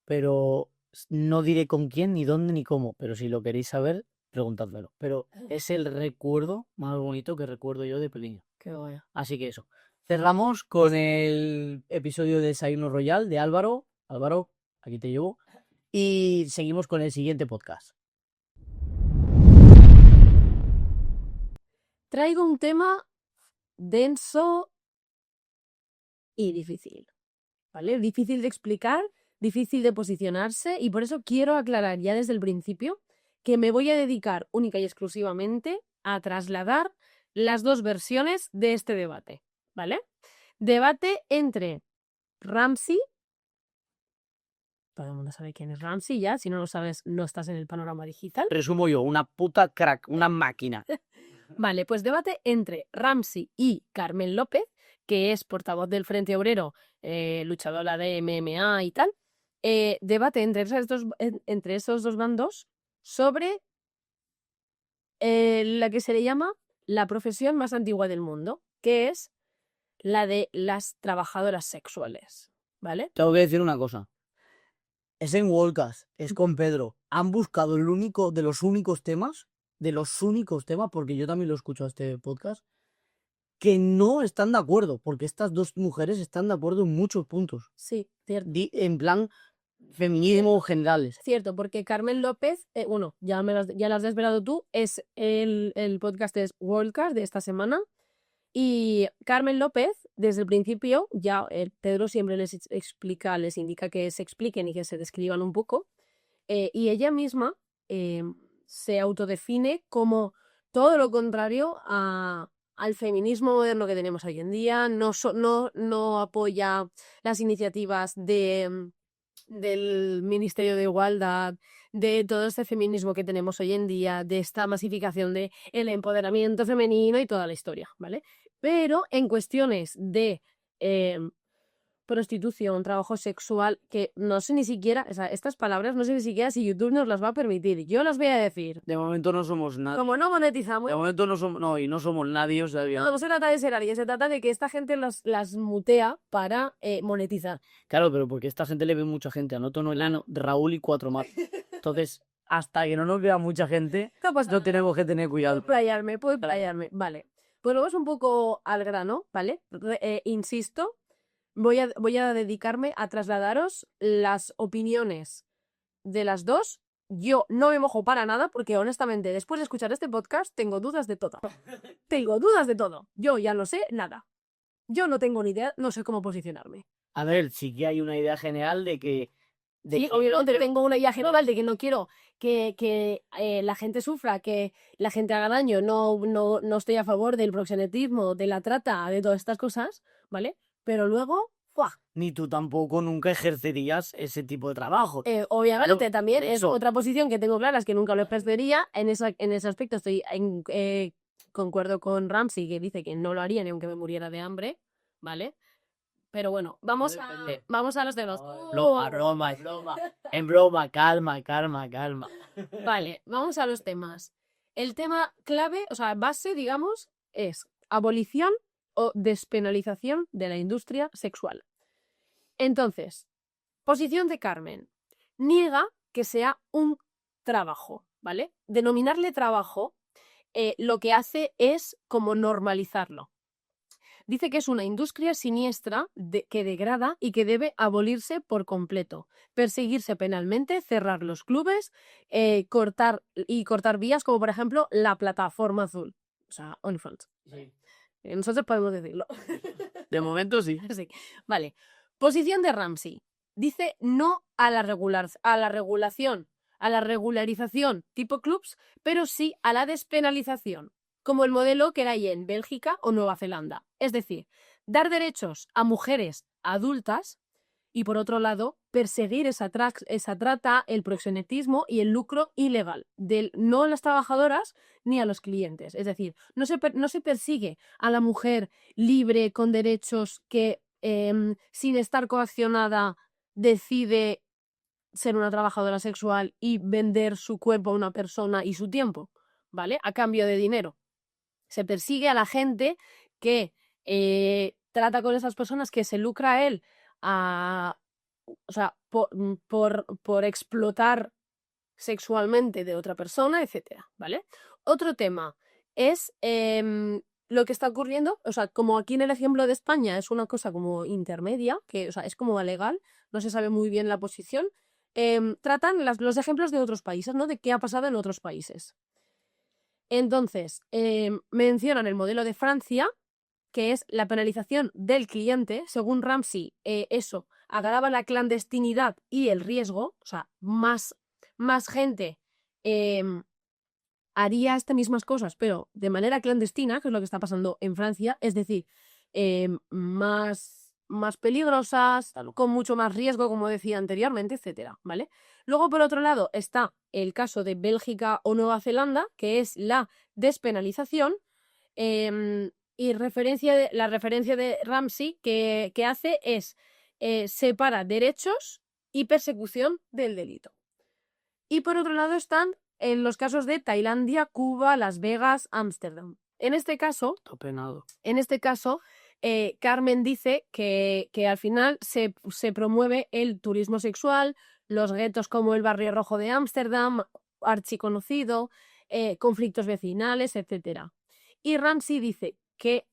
pero no diré con quién, ni dónde, ni cómo, pero si lo queréis saber, preguntádmelo. Pero es el recuerdo más bonito que recuerdo yo de pequeño. Qué guay. Así que eso. Cerramos con el episodio de Desayuno Royal de Álvaro. Álvaro, aquí te llevo. Y seguimos con el siguiente podcast. Traigo un tema denso, y difícil, ¿vale? Difícil de explicar, difícil de posicionarse, y por eso quiero aclarar ya desde el principio que me voy a dedicar única y exclusivamente a trasladar las dos versiones de este debate, ¿vale? Debate entre Ramsey, todo el mundo sabe quién es Ramsey ya, si no lo sabes no estás en el panorama digital. Resumo yo, una puta crack, una máquina. Vale, pues debate entre Ramsey y Carmen López, que es portavoz del Frente Obrero, luchadora de MMA y tal. Debate entre esos dos bandos sobre la que se le llama la profesión más antigua del mundo, que es la de las trabajadoras sexuales, ¿vale? Tengo que decir una cosa. Es en Worldcast, es con Pedro. Han buscado de los únicos temas, porque yo también lo escucho a este podcast, que no están de acuerdo, porque estas dos mujeres están de acuerdo en muchos puntos. Sí, cierto. En plan, feminismo generales. Cierto, porque Carmen López, bueno, ya las has desvelado tú, es el podcast es Worldcast de esta semana. Y Carmen López, desde el principio, ya Pedro siempre les explica, les indica que se expliquen y que se describan un poco. Y ella misma se autodefine como todo lo contrario al feminismo moderno que tenemos hoy en día. No apoya las iniciativas del Ministerio de Igualdad, de todo este feminismo que tenemos hoy en día, de esta masificación del empoderamiento femenino y toda la historia, ¿vale? Pero en cuestiones de prostitución, trabajo sexual, que no sé ni siquiera, o sea, estas palabras no sé ni siquiera si YouTube nos las va a permitir. Yo las voy a decir. De momento no somos nadie. Como no monetizamos. De momento no somos nadie, o sea, No se trata de ser nadie, se trata de que esta gente las mutea para monetizar. Claro, pero porque esta gente le ve mucha gente. Anoto no Elano, Raúl y 4 más. Entonces, hasta que no nos vea mucha gente, no tenemos que tener cuidado. Puedo playarme. Vale. Pues luego es un poco al grano, ¿vale? Insisto, voy a dedicarme a trasladaros las opiniones de las dos. Yo no me mojo para nada porque honestamente después de escuchar este podcast tengo dudas de todo. Tengo dudas de todo. Yo ya no sé nada. Yo no tengo ni idea, no sé cómo posicionarme. A ver, sí que hay una idea general de que... Sí, obviamente tengo una idea general de que no quiero que la gente sufra, que la gente haga daño. No estoy a favor del proxenetismo, de la trata, de todas estas cosas, ¿vale? Pero luego, ¡fua! Ni tú tampoco nunca ejercerías ese tipo de trabajo. Obviamente Claro, también es eso. otra posición que tengo clara, es que nunca lo ejercería. En ese aspecto estoy concuerdo con Ramsey, que dice que no lo haría ni aunque me muriera de hambre, ¿vale? Pero bueno, vamos a los de los... Broma. En broma, calma. Vale, vamos a los temas. El tema clave, o sea, base, digamos, es abolición o despenalización de la industria sexual. Entonces, posición de Carmen. Niega que sea un trabajo, ¿vale? Denominarle trabajo lo que hace es como normalizarlo. Dice que es una industria siniestra que degrada y que debe abolirse por completo, perseguirse penalmente, cerrar los clubes, cortar vías como por ejemplo la plataforma azul, o sea, OnlyFans. Sí. Nosotros podemos decirlo. De momento sí. Sí. Vale. Posición de Ramsey. Dice no a la regulación, a la regularización tipo clubs, pero sí a la despenalización, como el modelo que hay en Bélgica o Nueva Zelanda. Es decir, dar derechos a mujeres adultas y, por otro lado, perseguir esa trata, el proxenetismo y el lucro ilegal, no a las trabajadoras ni a los clientes. Es decir, no se persigue a la mujer libre, con derechos, que sin estar coaccionada decide ser una trabajadora sexual y vender su cuerpo a una persona y su tiempo, ¿vale? A cambio de dinero. Se persigue a la gente que trata con esas personas, que se lucra él o sea, por explotar sexualmente de otra persona, etcétera, ¿vale? Otro tema es lo que está ocurriendo, o sea, como aquí en el ejemplo de España es una cosa como intermedia, que, o sea, es como legal, no se sabe muy bien la posición, tratan los ejemplos de otros países, ¿no? De qué ha pasado en otros países. Entonces, mencionan el modelo de Francia, que es la penalización del cliente. Según Ramsey, eso agrava la clandestinidad y el riesgo, o sea, más gente haría estas mismas cosas, pero de manera clandestina, que es lo que está pasando en Francia, es decir, más peligrosas, con mucho más riesgo, como decía anteriormente, etcétera, ¿vale? Luego, por otro lado, está el caso de Bélgica o Nueva Zelanda, que es la despenalización, y la referencia de Ramsey que hace es separa derechos y persecución del delito. Y por otro lado están en los casos de Tailandia, Cuba, Las Vegas, Ámsterdam. En este caso, Carmen dice que al final se promueve el turismo sexual, los guetos como el Barrio Rojo de Ámsterdam, archiconocido, conflictos vecinales, etc. Y Ramsey dice que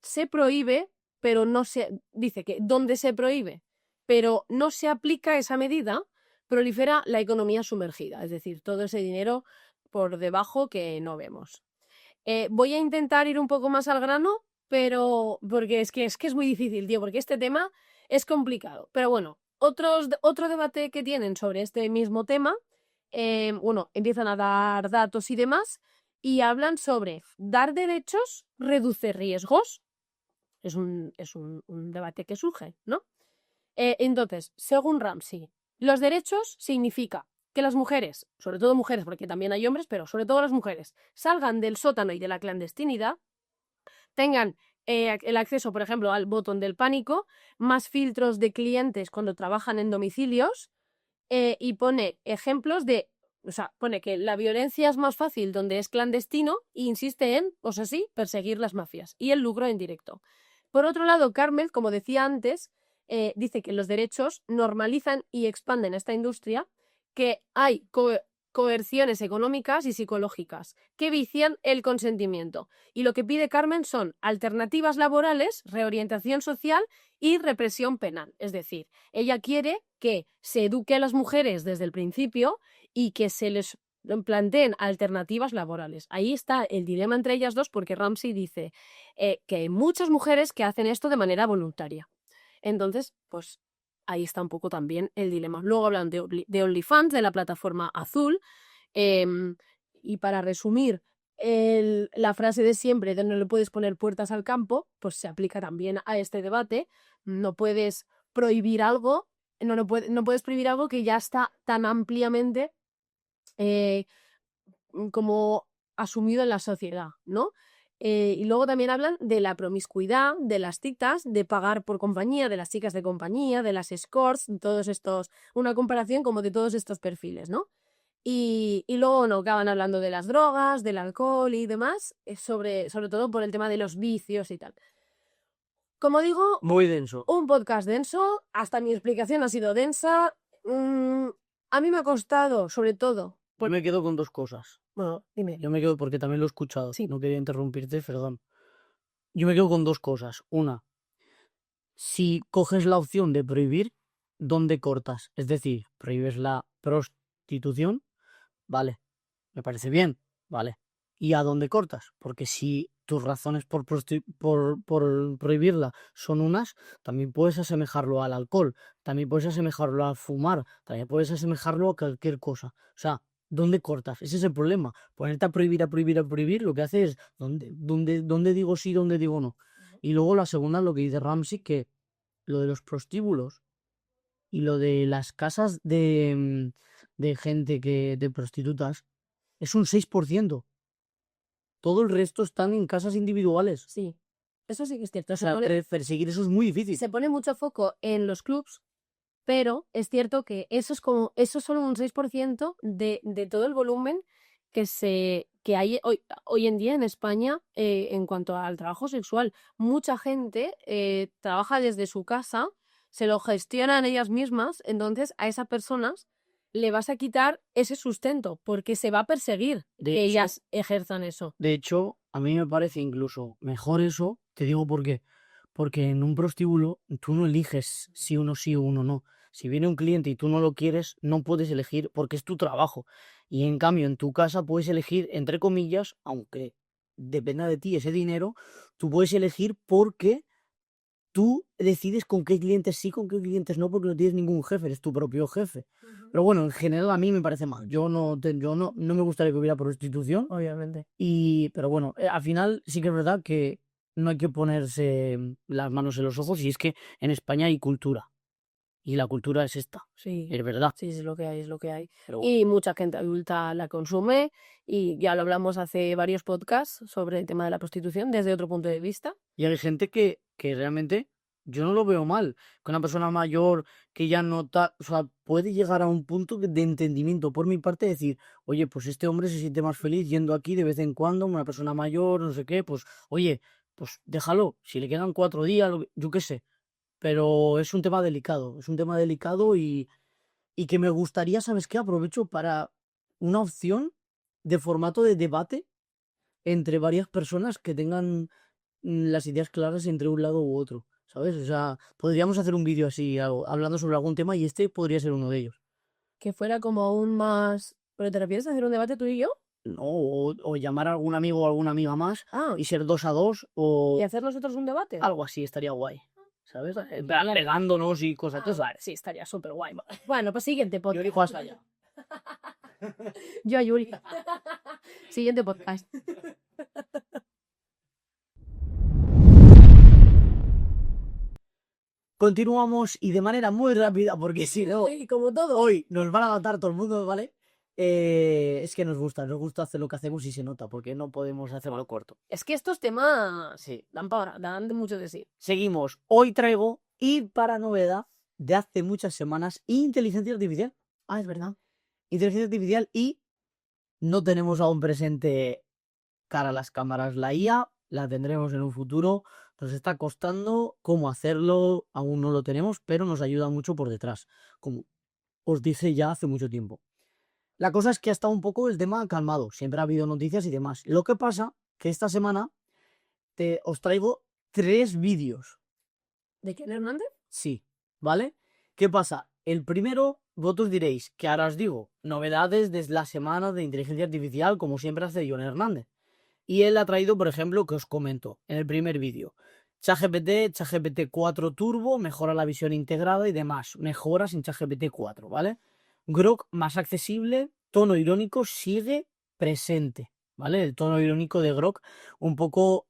se prohíbe, pero no se... Dice que donde se prohíbe, pero no se aplica esa medida, prolifera la economía sumergida, es decir, todo ese dinero por debajo que no vemos. Voy a intentar ir un poco más al grano, pero porque es que es muy difícil, tío, porque este tema es complicado. Pero bueno, otro debate que tienen sobre este mismo tema, empiezan a dar datos y demás, y hablan sobre dar derechos reduce riesgos. Es un debate que surge, ¿no? Entonces, según Ramsey, los derechos significa que las mujeres, sobre todo mujeres, porque también hay hombres, pero sobre todo las mujeres, salgan del sótano y de la clandestinidad, tengan el acceso, por ejemplo, al botón del pánico, más filtros de clientes cuando trabajan en domicilios, y pone ejemplos de, o sea, pone que la violencia es más fácil donde es clandestino e insiste en, o sea, sí, perseguir las mafias y el lucro en directo. Por otro lado, Carmel, como decía antes, dice que los derechos normalizan y expanden esta industria, que hay coerciones económicas y psicológicas que vician el consentimiento. Y lo que pide Carmen son alternativas laborales, reorientación social y represión penal. Es decir, ella quiere que se eduque a las mujeres desde el principio y que se les planteen alternativas laborales. Ahí está el dilema entre ellas dos, porque Ramsey dice que hay muchas mujeres que hacen esto de manera voluntaria. Entonces, pues ahí está un poco también el dilema. Luego hablan de OnlyFans, de la plataforma azul, y para resumir, la frase de siempre de no le puedes poner puertas al campo, pues se aplica también a este debate. No puedes prohibir algo, no puedes prohibir algo que ya está tan ampliamente como asumido en la sociedad, ¿no? Y luego también hablan de la promiscuidad, de las citas, de pagar por compañía, de las chicas de compañía, de las escorts, todos estos, una comparación como de todos estos perfiles, ¿no? Y luego no acaban hablando de las drogas, del alcohol y demás, sobre todo por el tema de los vicios y tal. Como digo, muy denso. Un podcast denso, hasta mi explicación ha sido densa. A mí me ha costado, sobre todo. Yo me quedo con dos cosas. Bueno, dime. Yo me quedo, porque también lo he escuchado. Sí. No quería interrumpirte, perdón. Yo me quedo con dos cosas. Una, si coges la opción de prohibir, ¿dónde cortas? Es decir, prohíbes la prostitución, vale, me parece bien, vale. ¿Y a dónde cortas? Porque si tus razones por prohibirla son unas, también puedes asemejarlo al alcohol, también puedes asemejarlo a fumar, también puedes asemejarlo a cualquier cosa. O sea, ¿dónde cortas? Ese es el problema. Ponerte a prohibir, lo que hace es ¿dónde digo sí, dónde digo no? Y luego la segunda, lo que dice Ramsey, que lo de los prostíbulos y lo de las casas de gente de prostitutas es un 6%. Todo el resto están en casas individuales. Sí, eso sí que es cierto. O sea, perseguir eso es muy difícil. Se pone mucho foco en los clubs, pero es cierto que eso es solo un 6% de todo el volumen que hay hoy en día en España en cuanto al trabajo sexual. Mucha gente trabaja desde su casa, se lo gestionan ellas mismas, entonces a esas personas le vas a quitar ese sustento porque se va a perseguir que ellas ejerzan eso. De hecho, a mí me parece incluso mejor eso, te digo por qué. Porque en un prostíbulo tú no eliges si uno sí o uno no. Si viene un cliente y tú no lo quieres, no puedes elegir porque es tu trabajo. Y en cambio, en tu casa puedes elegir, entre comillas, aunque dependa de ti ese dinero, tú puedes elegir porque tú decides con qué clientes sí, con qué clientes no, porque no tienes ningún jefe, eres tu propio jefe. Pero bueno, en general a mí me parece mal. Yo no me gustaría que hubiera prostitución. Obviamente. Pero bueno, al final sí que es verdad que no hay que ponerse las manos en los ojos, y es que en España hay cultura. Y la cultura es esta, Sí, es verdad. sí, es lo que hay, es lo que hay. Pero Y mucha gente adulta la consume y ya lo hablamos hace varios podcasts sobre el tema de la prostitución desde otro punto de vista. y hay gente que realmente yo no lo veo mal. Que una persona mayor que ya no está, o sea, puede llegar a un punto de entendimiento por mi parte, decir, oye, pues este hombre se siente más feliz yendo aquí de vez en cuando, una persona mayor, no sé qué, pues, oye, pues déjalo, si le quedan 4 días, yo qué sé. Pero es un tema delicado y que me gustaría, ¿sabes qué? Aprovecho para una opción de formato de debate entre varias personas que tengan las ideas claras entre un lado u otro, ¿sabes? O sea, podríamos hacer un vídeo así, hablando sobre algún tema, y este podría ser uno de ellos. Que fuera como aún más... ¿Pero te refieres a hacer un debate tú y yo? ¿No? O llamar a algún amigo o alguna amiga más Ah, y ser 2 a 2 ¿y o hacer nosotros un debate? algo así, estaría guay, ¿sabes? Pegándonos y cosas. Entonces, vale. Sí, estaría súper guay. Bueno, pues siguiente Yo podcast. elijo hasta allá. Yo a Yuri. Siguiente podcast. Continuamos y de manera muy rápida, porque si no, Sí, como todo. hoy nos van a matar todo el mundo, ¿vale? Es que nos gusta hacer lo que hacemos y se nota, porque no podemos hacerlo corto. Es que estos temas Sí. dan de mucho de sí. Seguimos. Hoy traigo, y para novedad de hace muchas semanas, inteligencia artificial. Ah, es verdad. Inteligencia artificial, y no tenemos aún presente cara a las cámaras la IA, la tendremos en un futuro. Nos está costando cómo hacerlo, aún no lo tenemos, pero nos ayuda mucho por detrás, como os dije ya hace mucho tiempo. La cosa es que ha estado un poco el tema calmado, siempre ha habido noticias y demás. Lo que pasa que esta semana os traigo 3 vídeos. ¿De quién, Hernández? Sí, ¿vale? ¿Qué pasa? El primero, vosotros diréis que ahora os digo novedades desde la semana de inteligencia artificial, como siempre hace Jon Hernández. Y él ha traído, por ejemplo, que os comento en el primer vídeo, ChatGPT 4 Turbo, mejora la visión integrada y demás, mejoras en ChatGPT 4, ¿vale? Grok más accesible, tono irónico sigue presente, ¿vale? El tono irónico de Grok un poco,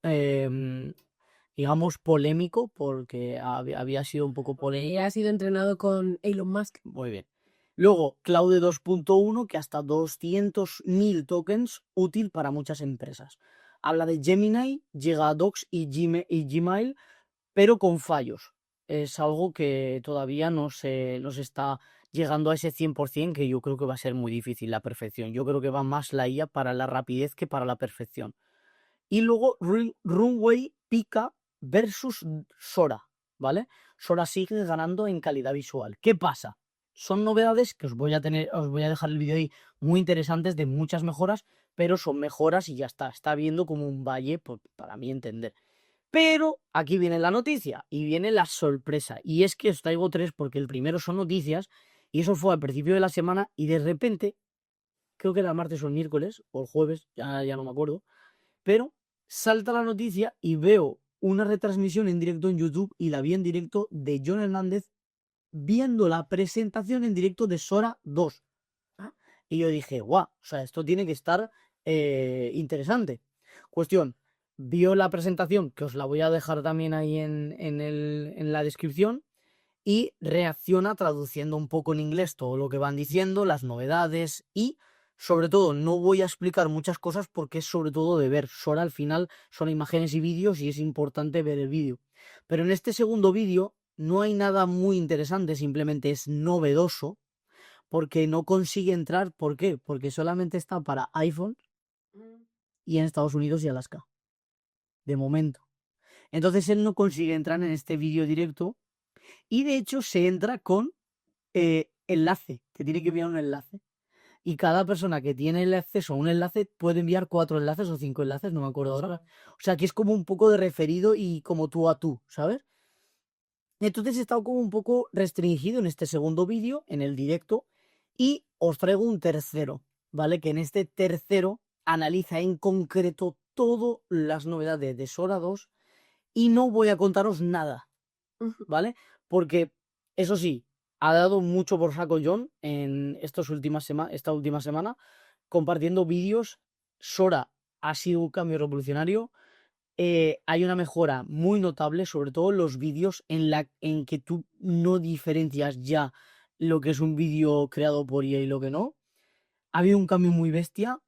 digamos, polémico, porque había sido un poco polémico. Ella ha sido entrenado con Elon Musk. Muy bien. Luego, Claude 2.1, que hasta 200.000 tokens, útil para muchas empresas. Habla de Gemini, llega a Docs y Gmail, pero con fallos. Es algo que todavía no se está llegando a ese 100%, que yo creo que va a ser muy difícil la perfección. Yo creo que va más la IA para la rapidez que para la perfección. Y luego Runway Pika versus Sora, ¿vale? Sora sigue ganando en calidad visual. ¿Qué pasa? Son novedades que os voy a dejar el vídeo ahí, muy interesantes, de muchas mejoras, pero son mejoras y ya está viendo como un valle, para mí entender. Pero aquí viene la noticia y viene la sorpresa, y es que os traigo 3 porque el primero son noticias y eso fue al principio de la semana, y de repente, creo que era el martes o el miércoles o el jueves, ya no me acuerdo, pero salta la noticia y veo una retransmisión en directo en YouTube, y la vi en directo, de Jon Hernández viendo la presentación en directo de Sora 2. Y yo dije, guau, o sea, esto tiene que estar interesante. Cuestión, vio la presentación, que os la voy a dejar también ahí en la descripción, y reacciona traduciendo un poco en inglés todo lo que van diciendo, las novedades, y sobre todo no voy a explicar muchas cosas porque es sobre todo de ver. Sora al final son imágenes y vídeos y es importante ver el vídeo. Pero en este segundo vídeo no hay nada muy interesante, simplemente es novedoso porque no consigue entrar. ¿Por qué? Porque solamente está para iPhone y en Estados Unidos y Alaska. De momento. Entonces él no consigue entrar en este vídeo directo, y de hecho se entra con enlace, que tiene que enviar un enlace. Y cada persona que tiene el acceso a un enlace puede enviar 4 enlaces o 5 enlaces, no me acuerdo ahora. O sea que es como un poco de referido y como tú a tú, ¿sabes? Entonces he estado como un poco restringido en este segundo vídeo, en el directo, y os traigo un tercero, ¿vale? Que en este tercero analiza en concreto todas las novedades de Sora 2 y no voy a contaros nada, ¿vale? Porque, eso sí, ha dado mucho por saco John en esta última semana, compartiendo vídeos. Sora ha sido un cambio revolucionario. Hay una mejora muy notable, sobre todo en los vídeos en que tú no diferencias ya lo que es un vídeo creado por IA y lo que no. Ha habido un cambio muy bestia.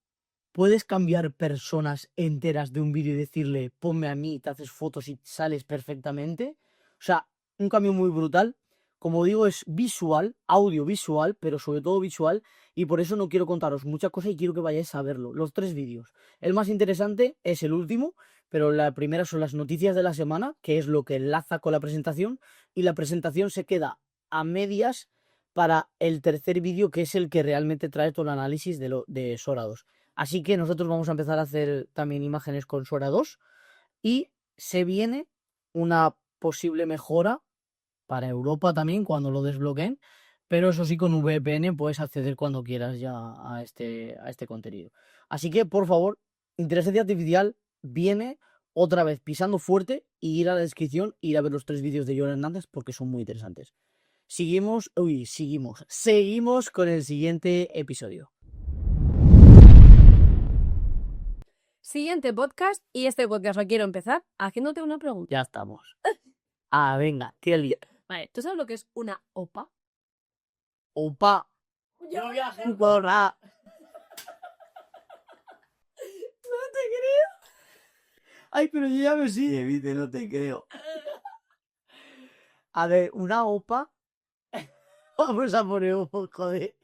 Puedes cambiar personas enteras de un vídeo y decirle, ponme a mí, te haces fotos y sales perfectamente. O sea, un cambio muy brutal. Como digo, es visual, audiovisual, pero sobre todo visual. Y por eso no quiero contaros muchas cosas y quiero que vayáis a verlo. Los 3 vídeos. El más interesante es el último, pero la primera son las noticias de la semana, que es lo que enlaza con la presentación. Y la presentación se queda a medias para el tercer vídeo, que es el que realmente trae todo el análisis de Sora 2. Así que nosotros vamos a empezar a hacer también imágenes con Sora 2 y se viene una posible mejora para Europa también cuando lo desbloqueen, pero eso sí, con VPN puedes acceder cuando quieras ya a este contenido. Así que, por favor, Inteligencia Artificial viene otra vez pisando fuerte y ir a la descripción, ir a ver los 3 vídeos de John Hernández porque son muy interesantes. Seguimos con el siguiente episodio. Siguiente podcast, y este podcast lo quiero empezar haciéndote una pregunta. Ya estamos. Venga, tía. Vale, ¿tú sabes lo que es una OPA? Opa. Yo viaje por la... No te creo. Ay, pero yo ya me sigue, viste, no te creo. A ver, una OPA. Vamos a poner un poco de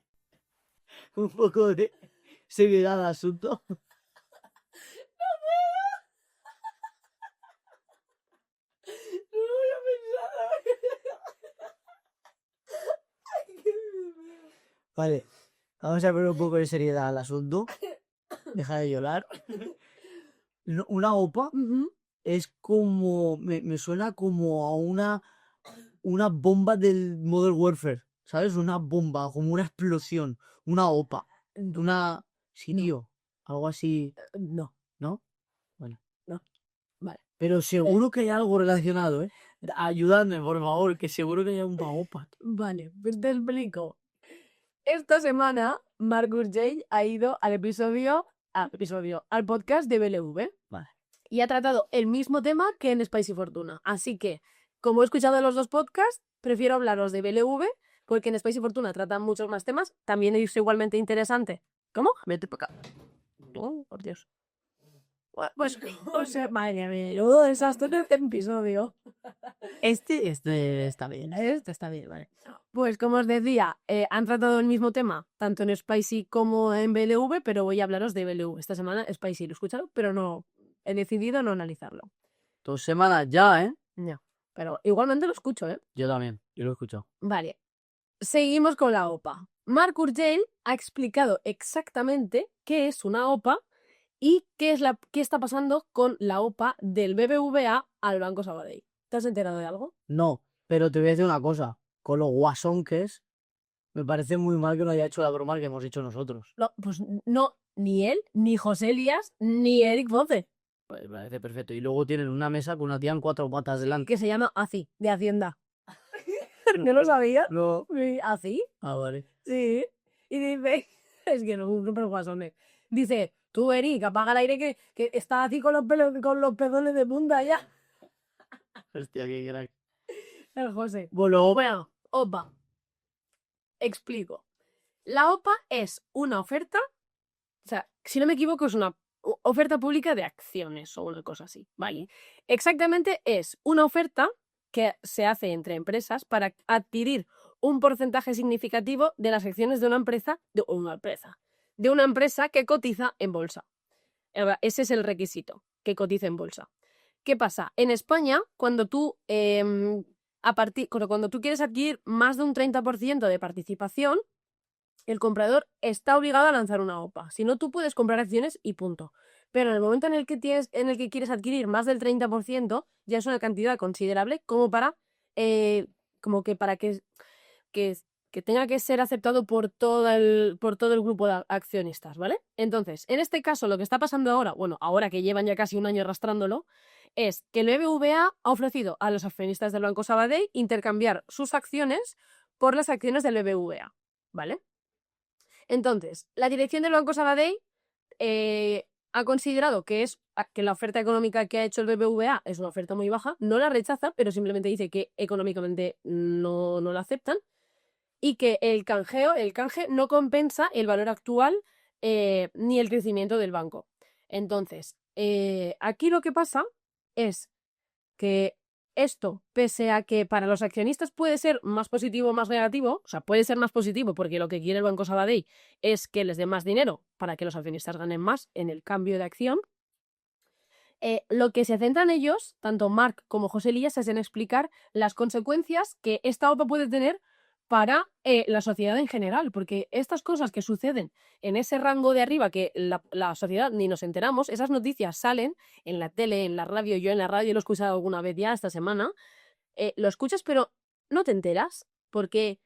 seriedad al asunto. Vale, vamos a poner un poco de seriedad al asunto. Deja de llorar. Una OPA es como... Me suena como a una bomba del Modern Warfare. ¿Sabes? Una bomba, como una explosión. Una OPA. Una... Sí, No. tío. Algo así. No. ¿No? Bueno. No. Vale. Pero seguro que hay algo relacionado, ¿eh? Ayúdame, por favor, que seguro que hay una OPA. Vale, pues te explico. Esta semana, Marcus J ha ido al podcast de BLV. Vale. Y ha tratado el mismo tema que en Spicy Fortuna. Así que, como he escuchado los 2 podcasts, prefiero hablaros de BLV, porque en Spicy Fortuna tratan muchos más temas. También es igualmente interesante. ¿Cómo? Vete para acá. Oh, por Dios. Pues, o sea, madre mía, menudo desastre de este episodio. Este está bien. Este está bien, vale. Pues como os decía, han tratado el mismo tema, tanto en Spicy como en BLV, pero voy a hablaros de BLV. Esta semana Spicy lo he escuchado, pero no he decidido no analizarlo. 2 semanas ya, ¿eh? No, pero igualmente lo escucho, ¿eh? Yo también, yo lo he escuchado. Vale, seguimos con la OPA. Mark Urgell ha explicado exactamente qué es una OPA y qué está pasando con la OPA del BBVA al Banco Sabadell. ¿Te has enterado de algo? No, pero te voy a decir una cosa. Con lo guasón que es, me parece muy mal que no haya hecho la broma que hemos hecho nosotros. No, pues no, ni él, ni José Elías, ni Eric Voce. Pues me parece perfecto. Y luego tienen una mesa con una tía en 4 patas delante. Que se llama ACI, de Hacienda. ¿No lo sabías? No. Sí, ¿ACI? Vale. Sí. Y dice, es que no, súper guasones. Dice, tú, Eric, apaga el aire que está así con los pezones de punta ya. Hostia, qué crack. El José. Bueno, Bueno, OPA. Explico. La OPA es una oferta, o sea, si no me equivoco, es una oferta pública de acciones o una cosa así, ¿vale? Exactamente es una oferta que se hace entre empresas para adquirir un porcentaje significativo de las acciones de una empresa que cotiza en bolsa. Ese es el requisito, que cotice en bolsa. ¿Qué pasa? En España, cuando tú quieres adquirir más de un 30% de participación, el comprador está obligado a lanzar una OPA. Si no, tú puedes comprar acciones y punto. Pero en el momento en el que quieres adquirir más del 30%, ya es una cantidad considerable como para que que tenga que ser aceptado por todo el grupo de accionistas, ¿vale? Entonces, en este caso, lo que está pasando ahora, bueno, ahora que llevan ya casi un año arrastrándolo, es que el BBVA ha ofrecido a los accionistas del Banco Sabadell intercambiar sus acciones por las acciones del BBVA, ¿vale? Entonces, la dirección del Banco Sabadell ha considerado que la oferta económica que ha hecho el BBVA es una oferta muy baja, no la rechaza, pero simplemente dice que económicamente no la aceptan y que el canje no compensa el valor actual ni el crecimiento del banco. Entonces, aquí lo que pasa es que esto, pese a que para los accionistas puede ser más positivo o más negativo, o sea, puede ser más positivo porque lo que quiere el Banco Sabadell es que les dé más dinero para que los accionistas ganen más en el cambio de acción, lo que se centran ellos, tanto Marc como José Elías, es en explicar las consecuencias que esta OPA puede tener para la sociedad en general, porque estas cosas que suceden en ese rango de arriba que la sociedad ni nos enteramos, esas noticias salen en la tele, en la radio, yo en la radio lo he escuchado alguna vez ya esta semana, lo escuchas pero no te enteras, porque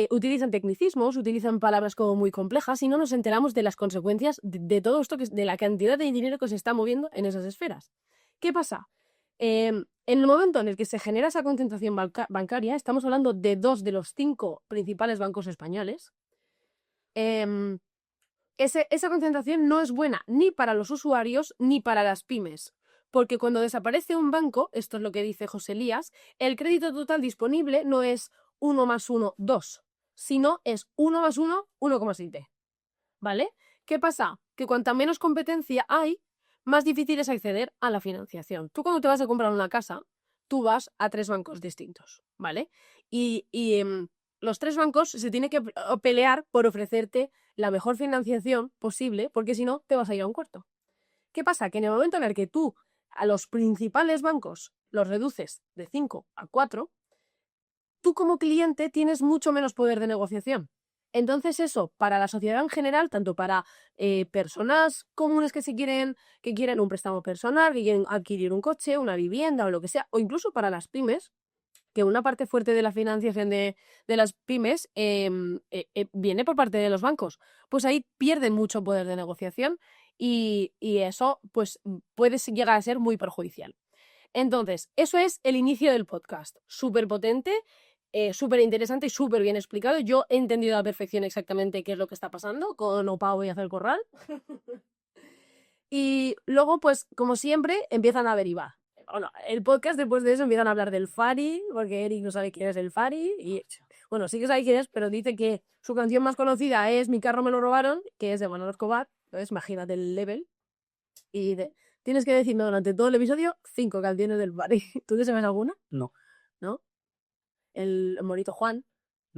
utilizan tecnicismos, utilizan palabras como muy complejas y no nos enteramos de las consecuencias de todo esto, de la cantidad de dinero que se está moviendo en esas esferas. ¿Qué pasa? En el momento en el que se genera esa concentración bancaria, estamos hablando de 2 de los 5 principales bancos españoles, esa concentración no es buena ni para los usuarios ni para las pymes, porque cuando desaparece un banco, esto es lo que dice José Elías, el crédito total disponible no es 1 más 1, 2, sino es 1 más 1, 1,7. ¿Vale? ¿Qué pasa? Que cuanta menos competencia hay, más difícil es acceder a la financiación. Tú cuando te vas a comprar una casa, tú vas a 3 bancos distintos, ¿vale? Y los 3 bancos se tienen que pelear por ofrecerte la mejor financiación posible, porque si no, te vas a ir a un cuarto. ¿Qué pasa? Que en el momento en el que tú a los principales bancos los reduces de 5 a 4, tú como cliente tienes mucho menos poder de negociación. Entonces eso, para la sociedad en general, tanto para personas comunes que quieren un préstamo personal, que quieren adquirir un coche, una vivienda o lo que sea, o incluso para las pymes, que una parte fuerte de la financiación de las pymes viene por parte de los bancos, pues ahí pierden mucho poder de negociación y eso pues puede llegar a ser muy perjudicial. Entonces, eso es el inicio del podcast, súper potente, súper interesante y súper bien explicado. Yo he entendido a la perfección exactamente qué es lo que está pasando con Opao y Hacer Corral. Y luego, pues, como siempre, empiezan a derivar. Bueno, el podcast después de eso empiezan a hablar del Fari, porque Eric no sabe quién es el Fari. Y bueno, sí que sabe quién es, pero dice que su canción más conocida es Mi carro me lo robaron, que es de Manolo Escobar. Entonces, imagínate el level. Y tienes que decirme durante todo el episodio 5 canciones del Fari. ¿Tú te sabes alguna? No, ¿No? El monito Juan.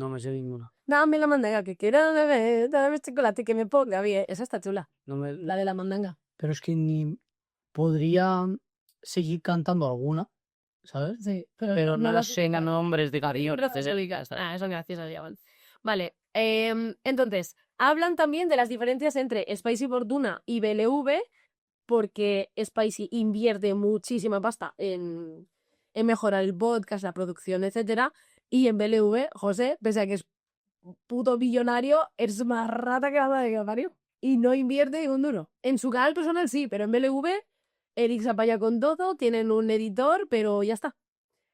no me sé ninguna. Dame la mandanga que quiero beber, dame chocolate que me ponga bien. Esa está chula, No me... la de la mandanga. Pero es que ni podría seguir cantando alguna, ¿sabes? Sí, Pero no las las sé en nombres de cariño. son graciosas ya van. Vale, entonces, hablan también de las diferencias entre Spicy Fortuna y BLV, porque Spicy invierte muchísima pasta en mejorar el podcast, la producción, etcétera, y en BLV, José, pese a que es puto billonario, es más rata que la madre que lo parió. Y no invierte ni un duro. En su canal personal sí, pero en BLV, Eric se apaña con todo, tienen un editor, pero ya está.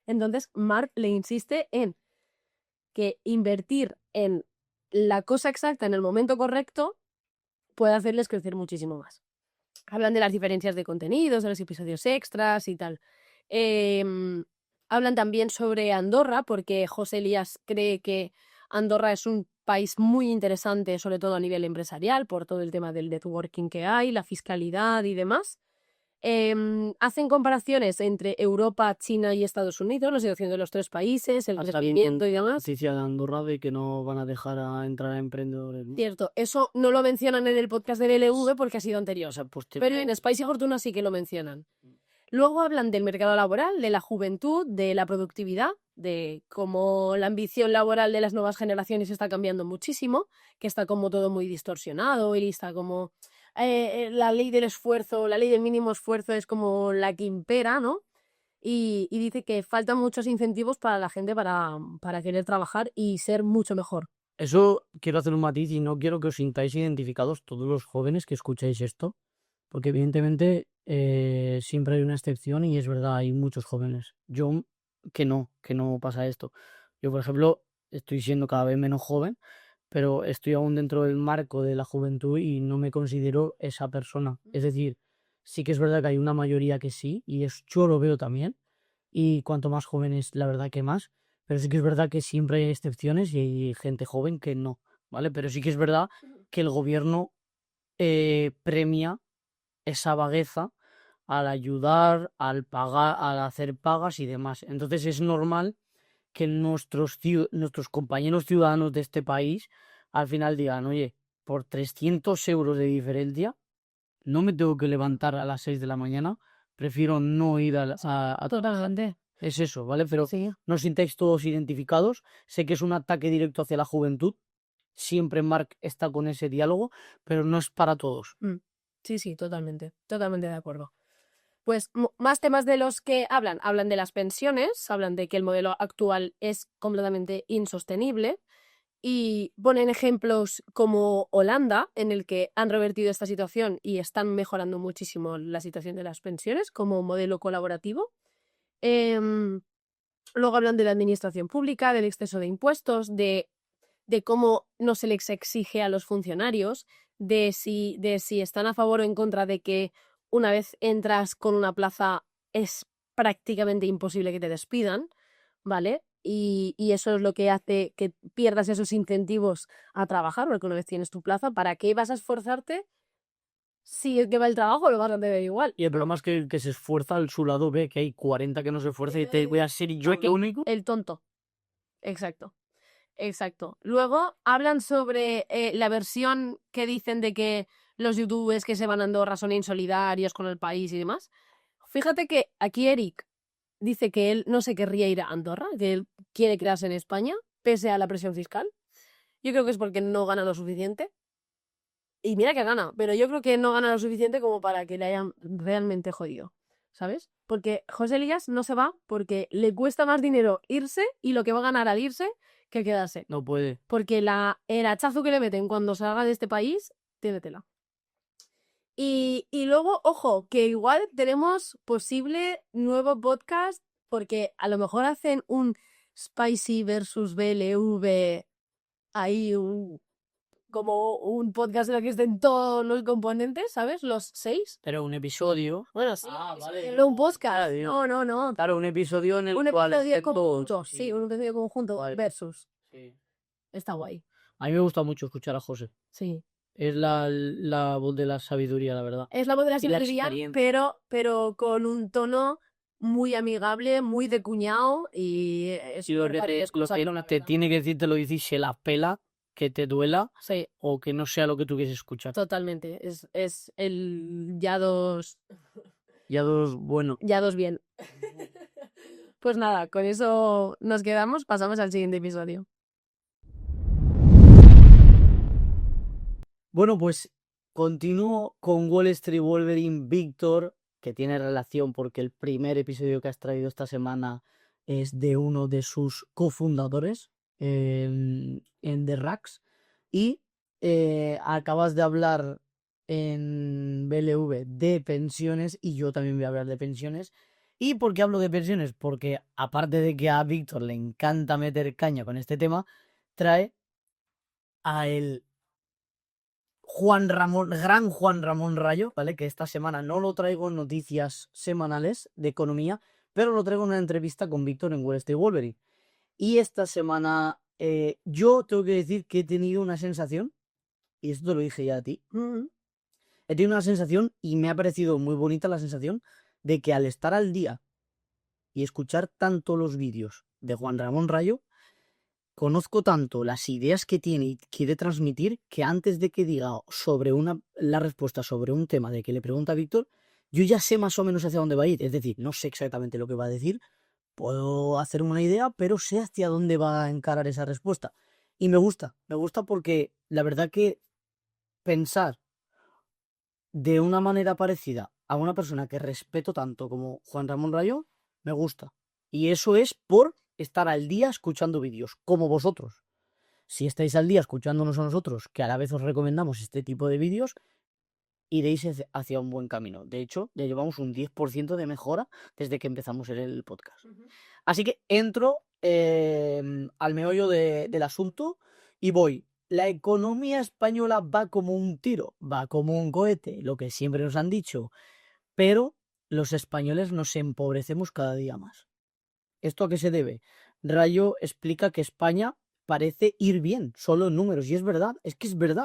Entonces, Marc le insiste en que invertir en la cosa exacta en el momento correcto puede hacerles crecer muchísimo más. Hablan de las diferencias de contenidos, de los episodios extras y tal. Hablan también sobre Andorra, porque José Elías cree que Andorra es un país muy interesante, sobre todo a nivel empresarial, por todo el tema del networking que hay, la fiscalidad y demás. Hacen comparaciones entre Europa, China y Estados Unidos, la situación de los 3 países, el crecimiento y demás. Noticia de Andorra de que no van a dejar a entrar a emprendedores, ¿no? Cierto, eso no lo mencionan en el podcast del LV porque ha sido anterior. O sea, pues Pero en Spicy Fortuna sí que lo mencionan. Luego hablan del mercado laboral, de la juventud, de la productividad, de cómo la ambición laboral de las nuevas generaciones está cambiando muchísimo, que está como todo muy distorsionado y está como la ley del esfuerzo, la ley del mínimo esfuerzo es como la que impera, ¿no? y dice que faltan muchos incentivos para la gente para querer trabajar y ser mucho mejor. Eso quiero hacer un matiz y no quiero que os sintáis identificados todos los jóvenes que escucháis esto, porque evidentemente siempre hay una excepción y es verdad, hay muchos jóvenes. Yo que no pasa esto. Yo, por ejemplo, estoy siendo cada vez menos joven, pero estoy aún dentro del marco de la juventud y no me considero esa persona. Es decir, sí que es verdad que hay una mayoría que sí, y yo lo veo también, y cuanto más jóvenes, la verdad que más, pero sí que es verdad que siempre hay excepciones y hay gente joven que no, ¿vale? Pero sí que es verdad que el gobierno premia esa vagueza al ayudar, al pagar, al hacer pagas y demás. Entonces es normal que nuestros compañeros ciudadanos de este país al final digan, oye, por 300 euros de diferencia, no me tengo que levantar a las 6 de la mañana, prefiero no ir a Totalmente. Es eso, ¿vale? Pero Sí. no os sintáis todos identificados. Sé que es un ataque directo hacia la juventud. Siempre Mark está con ese diálogo, pero no es para todos. Sí, totalmente de acuerdo. Pues más temas de los que hablan de las pensiones, hablan de que el modelo actual es completamente insostenible y ponen ejemplos como Holanda, en el que han revertido esta situación y están mejorando muchísimo la situación de las pensiones como modelo colaborativo. Luego hablan de la administración pública, del exceso de impuestos, de cómo no se les exige a los funcionarios, de si están a favor o en contra de que una vez entras con una plaza es prácticamente imposible que te despidan, ¿vale? Y eso es lo que hace que pierdas esos incentivos a trabajar, porque una vez tienes tu plaza, ¿para qué vas a esforzarte si el que va el trabajo lo vas a tener igual? Y el problema es que el que se esfuerza al su lado ve que hay 40 que no se esfuerzan y te voy a ser yo el único. El tonto. Exacto. Luego hablan sobre la versión que dicen de que los youtubers que se van a Andorra son insolidarios con el país y demás. Fíjate que aquí Eric dice que él no se querría ir a Andorra, que él quiere quedarse en España, pese a la presión fiscal. Yo creo que es porque no gana lo suficiente. Y mira que gana, pero yo creo que no gana lo suficiente como para que le hayan realmente jodido, ¿sabes? Porque José Elías no se va porque le cuesta más dinero irse y lo que va a ganar al irse que quedarse. No puede. Porque el hachazo que le meten cuando salga de este país, tiene tela. Y luego, ojo, que igual tenemos posible nuevo podcast porque a lo mejor hacen un Spicy versus BLV, ahí como un podcast en el que estén todos los componentes, ¿sabes? Los 6. Pero un episodio. Bueno, sí. Vale. No un podcast. Claro, No. Claro, un episodio en el Un cual episodio estén conjunto. todos. Sí, un episodio conjunto Vale. versus. Sí. Está guay. A mí me gusta mucho escuchar a José. Sí. Es la voz de la sabiduría, la verdad. Es la voz de la Y la sabiduría, experiencia. pero con un tono muy amigable, muy de cuñado y es Si los te tiene que decir, te lo dices, se la pela, que te duela Sí, o que no sea lo que tú quieres escuchar. totalmente. Es el ya dos Bueno. bien. Pues nada, con eso nos quedamos. Pasamos al siguiente episodio. Bueno, pues continúo con Wall Street Wolverine Victor, que tiene relación porque el primer episodio que has traído esta semana es de uno de sus cofundadores en The Racks. Y acabas de hablar en BLV de pensiones y yo también voy a hablar de pensiones. ¿Y por qué hablo de pensiones? Porque aparte de que a Víctor le encanta meter caña con este tema, trae a el gran Juan Ramón Rayo, ¿vale? Que esta semana no lo traigo en noticias semanales de economía, pero lo traigo en una entrevista con Víctor en Wall Street Wolverine. Y esta semana yo tengo que decir que he tenido una sensación, y esto te lo dije ya a ti, he tenido una sensación y me ha parecido muy bonita la sensación de que al estar al día y escuchar tanto los vídeos de Juan Ramón Rayo, conozco tanto las ideas que tiene y quiere transmitir que antes de que diga la respuesta sobre un tema de que le pregunta a Víctor, yo ya sé más o menos hacia dónde va a ir. Es decir, no sé exactamente lo que va a decir, puedo hacer una idea, pero sé hacia dónde va a encarar esa respuesta. Y me gusta porque la verdad que pensar de una manera parecida a una persona que respeto tanto como Juan Ramón Rayo, me gusta. Y eso es por estar al día escuchando vídeos, como vosotros. Si estáis al día escuchándonos a nosotros, que a la vez os recomendamos este tipo de vídeos, iréis hacia un buen camino. De hecho, ya llevamos un 10% de mejora desde que empezamos el podcast. Así que entro al meollo del asunto y voy. La economía española va como un tiro, va como un cohete, lo que siempre nos han dicho, pero los españoles nos empobrecemos cada día más. ¿Esto a qué se debe? Rayo explica que España parece ir bien, solo en números, y es verdad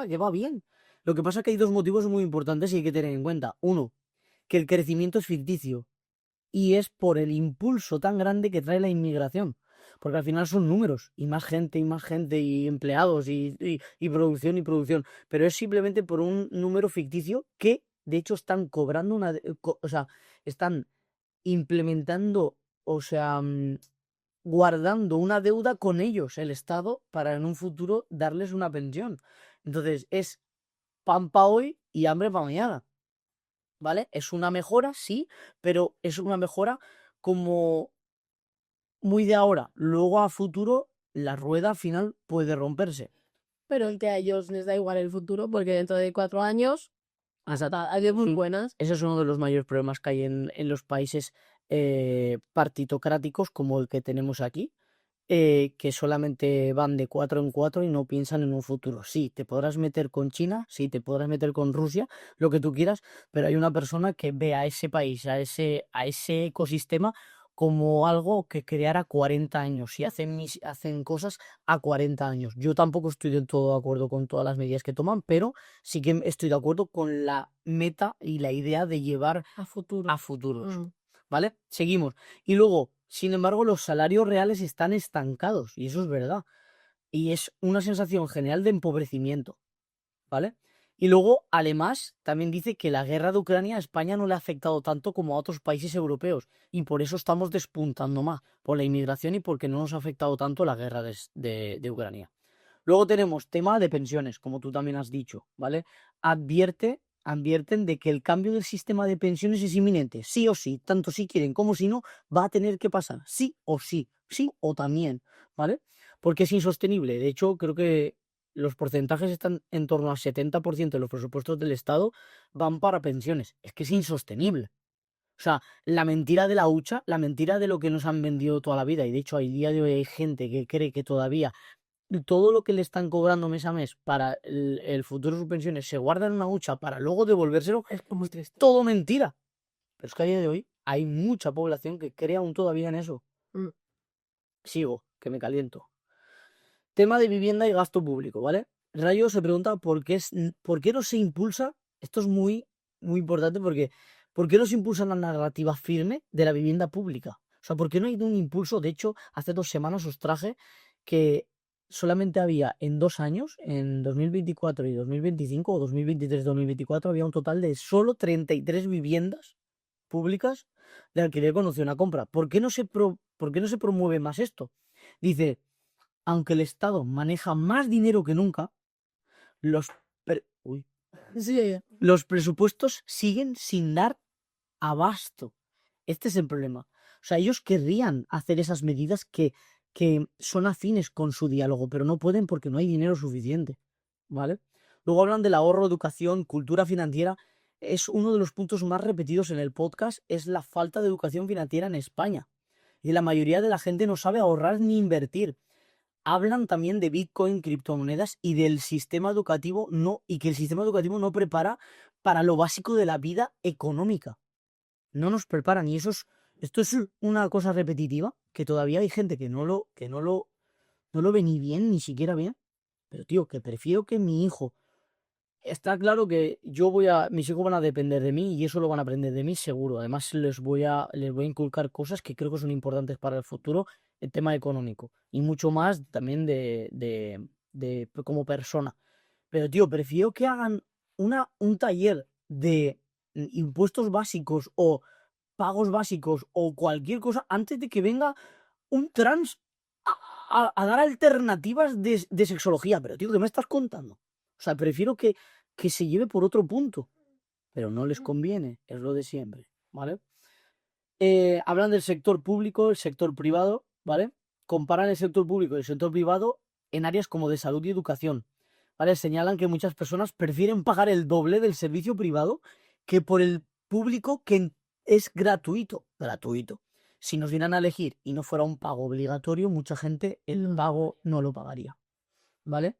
que va bien. Lo que pasa es que hay dos motivos muy importantes y hay que tener en cuenta. Uno, que el crecimiento es ficticio y es por el impulso tan grande que trae la inmigración. Porque al final son números, y más gente, y empleados, y producción. Pero es simplemente por un número ficticio que, de hecho, están cobrando o sea, están implementando, o sea, guardando una deuda con ellos, el Estado, para en un futuro darles una pensión. Entonces, es pan para hoy y hambre para mañana. ¿Vale? Es una mejora, sí, pero es una mejora como muy de ahora. Luego a futuro la rueda al final puede romperse. Pero es que a ellos les da igual el futuro porque dentro de 4 años hay muy buenas. Ese es uno de los mayores problemas que hay en los países partitocráticos como el que tenemos aquí. Que solamente van de 4 en 4 y no piensan en un futuro. Sí, te podrás meter con China, sí, te podrás meter con Rusia, lo que tú quieras, pero hay una persona que ve a ese país, a ese ecosistema como algo que creara 40 años y hacen cosas a 40 años. Yo tampoco estoy del todo de acuerdo con todas las medidas que toman, pero sí que estoy de acuerdo con la meta y la idea de llevar a futuros. ¿Vale? Seguimos. Y luego, sin embargo, los salarios reales están estancados, y eso es verdad. Y es una sensación general de empobrecimiento, ¿vale? Y luego, además, también dice que la guerra de Ucrania a España no le ha afectado tanto como a otros países europeos, y por eso estamos despuntando más, por la inmigración y porque no nos ha afectado tanto la guerra de Ucrania. Luego tenemos tema de pensiones, como tú también has dicho, ¿vale? Advierten de que el cambio del sistema de pensiones es inminente, sí o sí, tanto si quieren como si no, va a tener que pasar, sí o sí, sí o también, ¿vale? Porque es insostenible. De hecho, creo que los porcentajes están en torno al 70% de los presupuestos del Estado van para pensiones. Es que es insostenible. O sea, la mentira de la hucha, la mentira de lo que nos han vendido toda la vida, y de hecho, hay día de hoy hay gente que cree que todavía todo lo que le están cobrando mes a mes para el futuro de sus pensiones se guarda en una hucha para luego devolvérselo, es muy triste. Todo mentira. Pero es que a día de hoy hay mucha población que cree aún todavía en eso. Sigo, que me caliento. Tema de vivienda y gasto público, ¿vale? Rayo se pregunta por qué no se impulsa, esto es muy, muy importante porque, ¿por qué no se impulsa la narrativa firme de la vivienda pública? O sea, ¿por qué no hay un impulso? De hecho, hace 2 semanas os traje que solamente había en 2 años, en 2024 y 2025, o 2023-2024, había un total de solo 33 viviendas públicas de alquiler con opción a compra. ¿Por qué no se promueve más esto? Dice, aunque el Estado maneja más dinero que nunca, los presupuestos siguen sin dar abasto. Este es el problema. O sea, ellos querrían hacer esas medidas que son afines con su diálogo, pero no pueden porque no hay dinero suficiente, ¿vale? Luego hablan del ahorro, educación, cultura financiera. Es uno de los puntos más repetidos en el podcast, es la falta de educación financiera en España. Y la mayoría de la gente no sabe ahorrar ni invertir. Hablan también de Bitcoin, criptomonedas y del sistema educativo y que el sistema educativo no prepara para lo básico de la vida económica. No nos preparan, y esto es una cosa repetitiva, que todavía hay gente que no lo ve ni bien, ni siquiera bien. Pero tío, que prefiero que mi hijo, está claro que mis hijos van a depender de mí y eso lo van a aprender de mí seguro. Además les voy a inculcar cosas que creo que son importantes para el futuro, el tema económico y mucho más también de como persona. Pero tío, prefiero que hagan un taller de impuestos básicos o pagos básicos o cualquier cosa antes de que venga un trans a dar alternativas de sexología. Pero tío, ¿qué me estás contando? O sea, prefiero que se lleve por otro punto. Pero no les conviene, es lo de siempre, ¿vale? Hablan del sector público, el sector privado, ¿vale? Comparan el sector público y el sector privado en áreas como de salud y educación, ¿vale? Señalan que muchas personas prefieren pagar el doble del servicio privado que por el público que es gratuito. Gratuito. Si nos dieran a elegir y no fuera un pago obligatorio, mucha gente el pago no lo pagaría, ¿vale?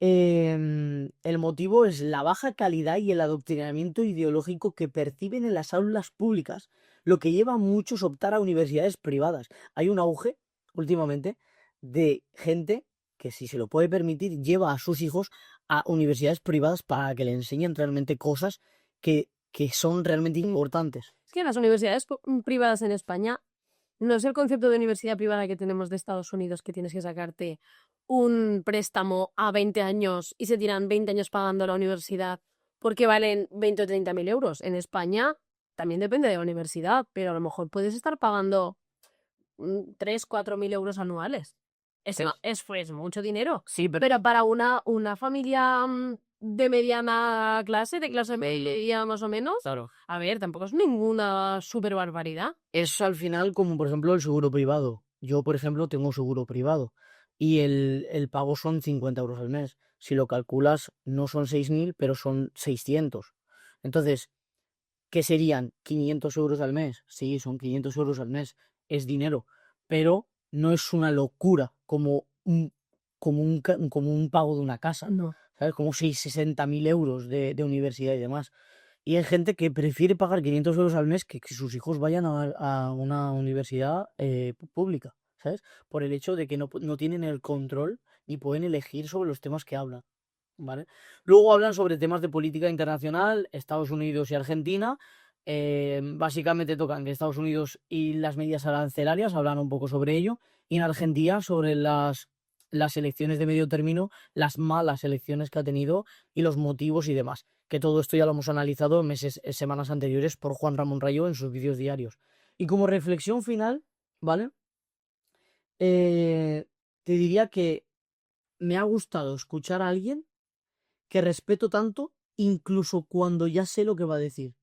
El motivo es la baja calidad y el adoctrinamiento ideológico que perciben en las aulas públicas, lo que lleva a muchos a optar a universidades privadas. Hay un auge últimamente de gente que, si se lo puede permitir, lleva a sus hijos a universidades privadas para que le enseñen realmente cosas que son realmente importantes. Es que las universidades privadas en España no es el concepto de universidad privada que tenemos de Estados Unidos, que tienes que sacarte un préstamo a 20 años y se tiran 20 años pagando la universidad porque valen 20 o 30 mil euros. En España también depende de la universidad, pero a lo mejor puedes estar pagando 3, 4 mil euros anuales. Es mucho dinero. Sí, Pero para una familia de mediana clase, de clase media más o menos, claro. a ver, tampoco es ninguna súper barbaridad. Es al final como, por ejemplo, el seguro privado. Yo, por ejemplo, tengo seguro privado y el pago son 50 euros al mes. Si lo calculas, no son 6.000, pero son 600. Entonces, ¿qué serían 500 euros al mes? Sí, son 500 euros al mes. Es dinero, pero no es una locura como un pago de una casa. No. ¿Sabes? Como 60.000 euros de universidad y demás. Y hay gente que prefiere pagar 500 euros al mes que sus hijos vayan a una universidad pública, ¿sabes? Por el hecho de que no tienen el control ni pueden elegir sobre los temas que hablan, ¿vale? Luego hablan sobre temas de política internacional, Estados Unidos y Argentina. Básicamente tocan de Estados Unidos y las medidas arancelarias, hablan un poco sobre ello. Y en Argentina sobre las elecciones de medio término, las malas elecciones que ha tenido y los motivos y demás. Que todo esto ya lo hemos analizado en semanas anteriores por Juan Ramón Rayo en sus vídeos diarios. Y como reflexión final, ¿vale? Te diría que me ha gustado escuchar a alguien que respeto tanto, incluso cuando ya sé lo que va a decir.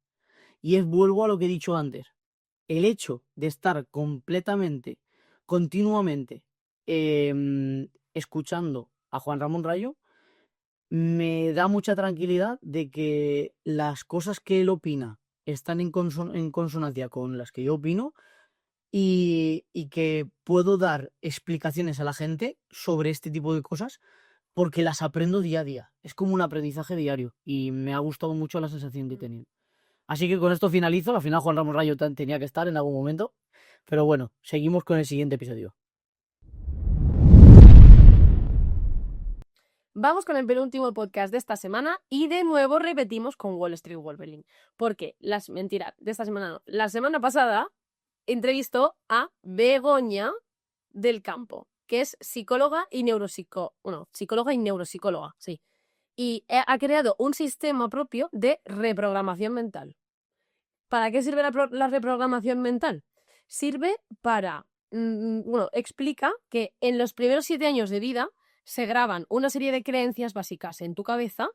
Y vuelvo a lo que he dicho antes. El hecho de estar completamente, continuamente, escuchando a Juan Ramón Rayo, me da mucha tranquilidad de que las cosas que él opina están en consonancia con las que yo opino y que puedo dar explicaciones a la gente sobre este tipo de cosas porque las aprendo día a día. Es como un aprendizaje diario y me ha gustado mucho la sensación que he tenido. Así que con esto finalizo. Al final Juan Ramón Rayo tenía que estar en algún momento. Pero bueno, seguimos con el siguiente episodio. Vamos con el penúltimo podcast de esta semana y de nuevo repetimos con Wall Street Wolverine. Porque, mentira, de esta semana no. La semana pasada entrevistó a Begoña del Campo, que es psicóloga y psicóloga y neuropsicóloga, sí. Y ha creado un sistema propio de reprogramación mental. ¿Para qué sirve la reprogramación mental? Sirve para, explica que en los primeros 7 años de vida se graban una serie de creencias básicas en tu cabeza,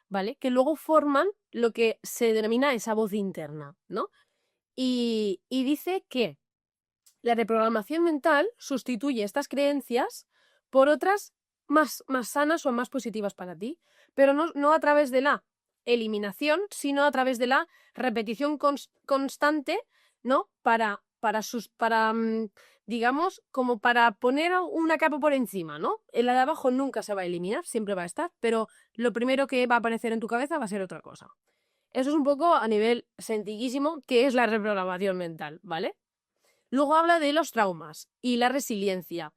¿vale? Que luego forman lo que se denomina esa voz interna, ¿no? Y dice que la reprogramación mental sustituye estas creencias por otras más sanas o más positivas para ti, pero no a través de la eliminación, sino a través de la repetición constante, ¿no? Digamos, como para poner una capa por encima, ¿no? La de abajo nunca se va a eliminar, siempre va a estar, pero lo primero que va a aparecer en tu cabeza va a ser otra cosa. Eso es un poco a nivel sencillísimo qué es la reprogramación mental, ¿vale? Luego habla de los traumas y la resiliencia,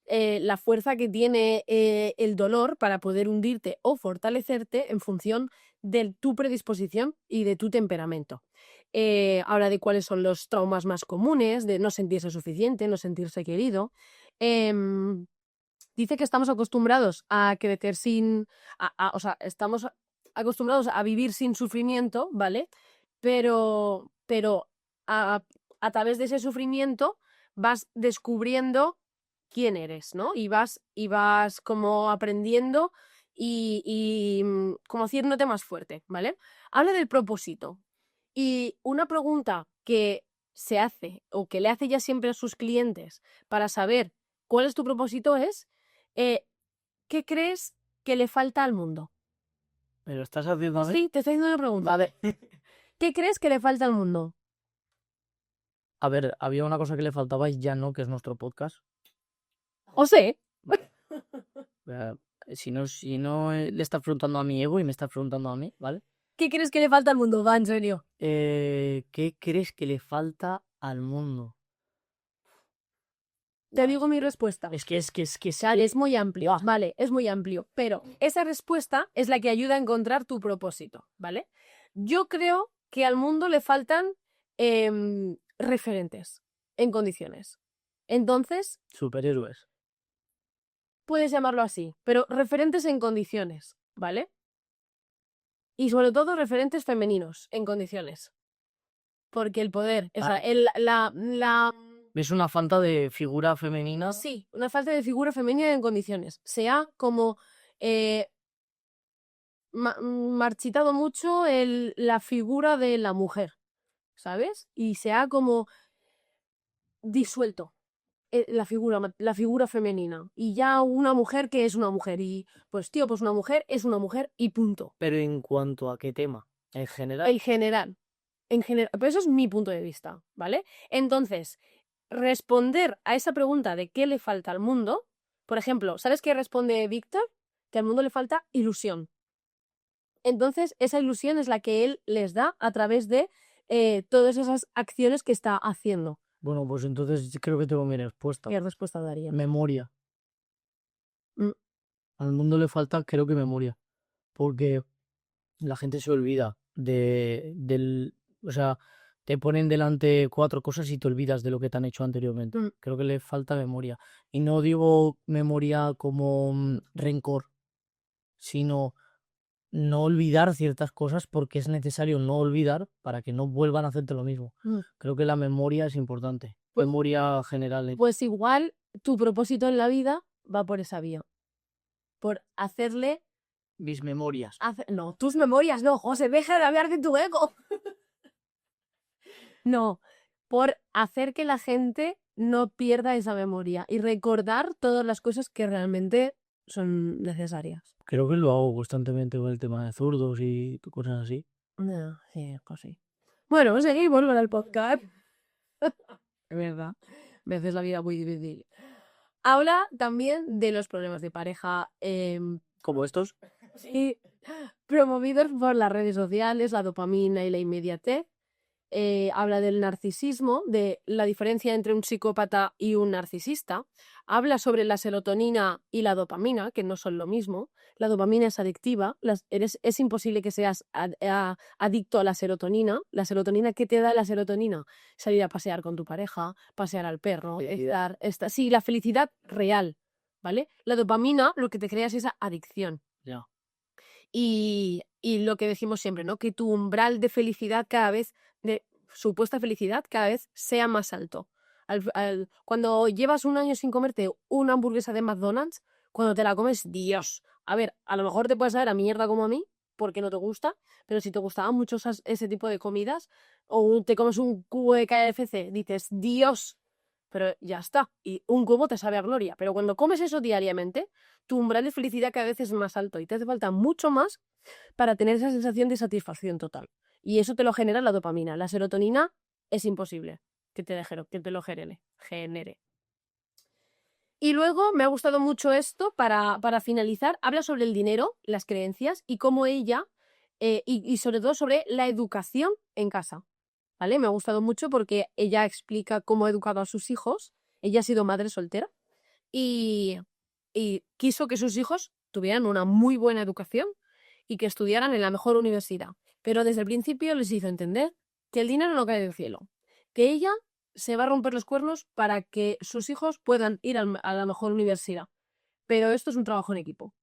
la fuerza que tiene el dolor para poder hundirte o fortalecerte en función de tu predisposición y de tu temperamento. Habla de cuáles son los traumas más comunes, de no sentirse suficiente, no sentirse querido. Dice que estamos acostumbrados a crecer estamos acostumbrados a vivir sin sufrimiento, ¿vale? Pero a través de ese sufrimiento vas descubriendo quién eres, ¿no? Y vas como aprendiendo y como haciéndote más fuerte, ¿vale? Habla del propósito. Y una pregunta que se hace o que le hace ya siempre a sus clientes para saber cuál es tu propósito es, ¿qué crees que le falta al mundo? ¿Me lo estás haciendo a mí? Sí, te estoy haciendo una pregunta. Vale. ¿Qué crees que le falta al mundo? A ver, había una cosa que le faltaba y ya no, que es nuestro podcast. O sé. Si no le estás preguntando a mi ego y me estás preguntando a mí, ¿vale? ¿Qué crees que le falta al mundo? Va, en serio. ¿Qué crees que le falta al mundo? Te digo mi respuesta. Es que Es muy amplio, vale, es muy amplio, pero esa respuesta es la que ayuda a encontrar tu propósito, ¿vale? Yo creo que al mundo le faltan referentes en condiciones. Entonces, superhéroes. puedes llamarlo así, pero referentes en condiciones, ¿vale? Y sobre todo referentes femeninos en condiciones. Porque el poder, o sea, ¿Ves una falta de figura femenina? sí, una falta de figura femenina en condiciones. Se ha como marchitado mucho la figura de la mujer, ¿sabes? Y se ha como disuelto la figura femenina. Y ya una mujer que es una mujer. Y pues tío, pues una mujer es una mujer y punto. Pero en cuanto a qué tema, en general. En general. Pero eso es mi punto de vista, ¿vale? Entonces, responder a esa pregunta de qué le falta al mundo, por ejemplo, ¿sabes qué responde Víctor? Que al mundo le falta ilusión. Entonces, esa ilusión es la que él les da a través de todas esas acciones que está haciendo. Bueno, pues entonces creo que tengo mi respuesta. ¿Qué respuesta daría? Memoria. Mm. Al mundo le falta, creo que memoria. Porque la gente se olvida o sea, te ponen delante 4 cosas y te olvidas de lo que te han hecho anteriormente. Creo que le falta memoria. Y no digo memoria como rencor, sino no olvidar ciertas cosas porque es necesario no olvidar para que no vuelvan a hacerte lo mismo. Creo que la memoria es importante. Memoria general. Pues igual tu propósito en la vida va por esa vía. Por hacerle... Mis memorias. No, tus memorias no, José, deja de hablar de tu ego. No, por hacer que la gente no pierda esa memoria y recordar todas las cosas que realmente son necesarias. Creo que lo hago constantemente con el tema de zurdos y cosas así. No, sí, cosí. Bueno, seguimos con el podcast. Es verdad. A veces la vida muy difícil. Habla también de los problemas de pareja. Como estos. Sí, promovidos por las redes sociales, la dopamina y la inmediatez. Habla del narcisismo, de la diferencia entre un psicópata y un narcisista. Habla sobre la serotonina y la dopamina, que no son lo mismo. La dopamina es adictiva, es imposible que seas adicto a la serotonina. La serotonina, ¿qué te da la serotonina? Salir a pasear con tu pareja, pasear al perro, sí, la felicidad real, ¿vale? La dopamina lo que te crea es esa adicción. Ya. Y lo que decimos siempre, ¿no? Que tu umbral de felicidad cada vez, de supuesta felicidad, cada vez sea más alto. Cuando llevas un año sin comerte una hamburguesa de McDonald's, cuando te la comes, Dios. A ver, a lo mejor te puedes saber a mierda como a mí, porque no te gusta, pero si te gustaban mucho ese tipo de comidas, o te comes un cubo de KFC, dices, Dios, pero ya está. Y un cubo te sabe a gloria. Pero cuando comes eso diariamente, tu umbral de felicidad cada vez es más alto y te hace falta mucho más para tener esa sensación de satisfacción total. Y eso te lo genera la dopamina. La serotonina es imposible que te lo genere. Y luego me ha gustado mucho esto, para finalizar, habla sobre el dinero, las creencias y cómo ella, y sobre todo sobre la educación en casa. ¿Vale? Me ha gustado mucho porque ella explica cómo ha educado a sus hijos. Ella ha sido madre soltera y quiso que sus hijos tuvieran una muy buena educación y que estudiaran en la mejor universidad. Pero desde el principio les hizo entender que el dinero no cae del cielo, que ella se va a romper los cuernos para que sus hijos puedan ir a la mejor universidad. Pero esto es un trabajo en equipo.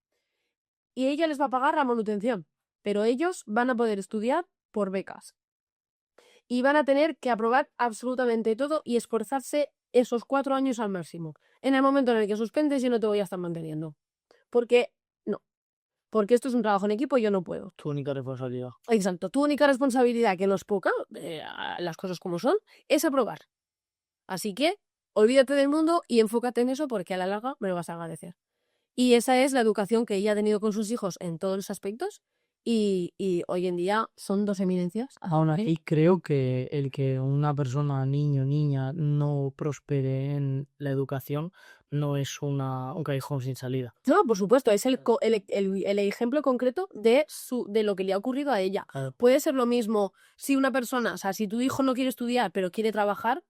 Y ella les va a pagar la manutención, pero ellos van a poder estudiar por becas. Y van a tener que aprobar absolutamente todo y esforzarse esos 4 años al máximo. En el momento en el que suspendes, yo no te voy a estar manteniendo. Porque porque esto es un trabajo en equipo y yo no puedo. Tu única responsabilidad. Exacto, tu única responsabilidad, que no es poca, las cosas como son, es aprobar. Así que olvídate del mundo y enfócate en eso porque a la larga me lo vas a agradecer. Y esa es la educación que ella ha tenido con sus hijos en todos los aspectos y hoy en día son dos eminencias. Aún así, creo que el que una persona, niño, niña, no prospere en la educación no es un callejón sin salida. No, por supuesto, es el ejemplo concreto de lo que le ha ocurrido a ella. Claro. Puede ser lo mismo si una persona, o sea, si tu hijo no quiere estudiar pero quiere trabajar,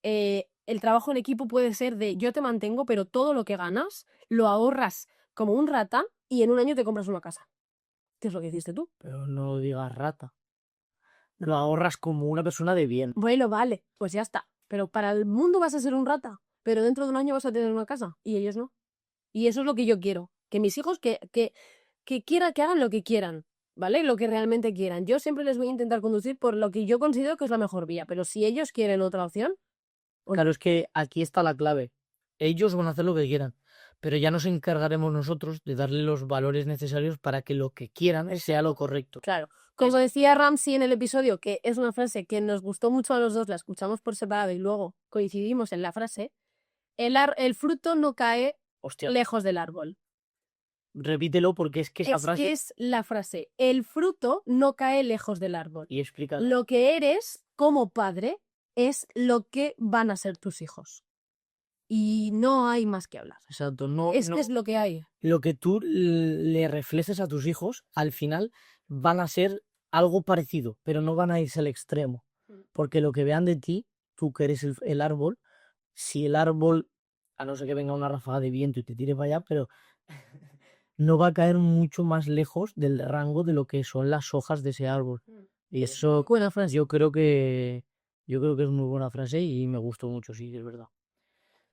el trabajo en equipo puede ser de yo te mantengo, pero todo lo que ganas lo ahorras como un rata y en un año te compras una casa. ¿Qué es lo que hiciste tú? Pero no digas rata. Lo ahorras como una persona de bien. Bueno, vale, pues ya está. Pero para el mundo vas a ser un rata, pero dentro de un año vas a tener una casa y ellos no. Y eso es lo que yo quiero. Que mis hijos que hagan lo que quieran, ¿vale? Lo que realmente quieran. Yo siempre les voy a intentar conducir por lo que yo considero que es la mejor vía, pero si ellos quieren otra opción... Claro, es que aquí está la clave. Ellos van a hacer lo que quieran, pero ya nos encargaremos nosotros de darle los valores necesarios para que lo que quieran sea lo correcto. Claro. Como decía Ramsey en el episodio, que es una frase que nos gustó mucho a los dos, la escuchamos por separado y luego coincidimos en la frase, el fruto no cae Hostia, lejos del árbol. repítelo porque es que esa frase... Es la frase, el fruto no cae lejos del árbol. Y explica. Lo que eres como padre es lo que van a ser tus hijos. Y no hay más que hablar. Exacto, no, Es no. que es lo que hay. Lo que tú le reflejes a tus hijos, al final van a ser algo parecido, pero no van a irse al extremo. Porque lo que vean de ti, tú que eres el árbol, si el árbol, a no ser que venga una ráfaga de viento y te tire para allá, pero no va a caer mucho más lejos del rango de lo que son las hojas de ese árbol. Y eso, Buena frase. yo creo que es muy buena frase y me gustó mucho, sí, es verdad.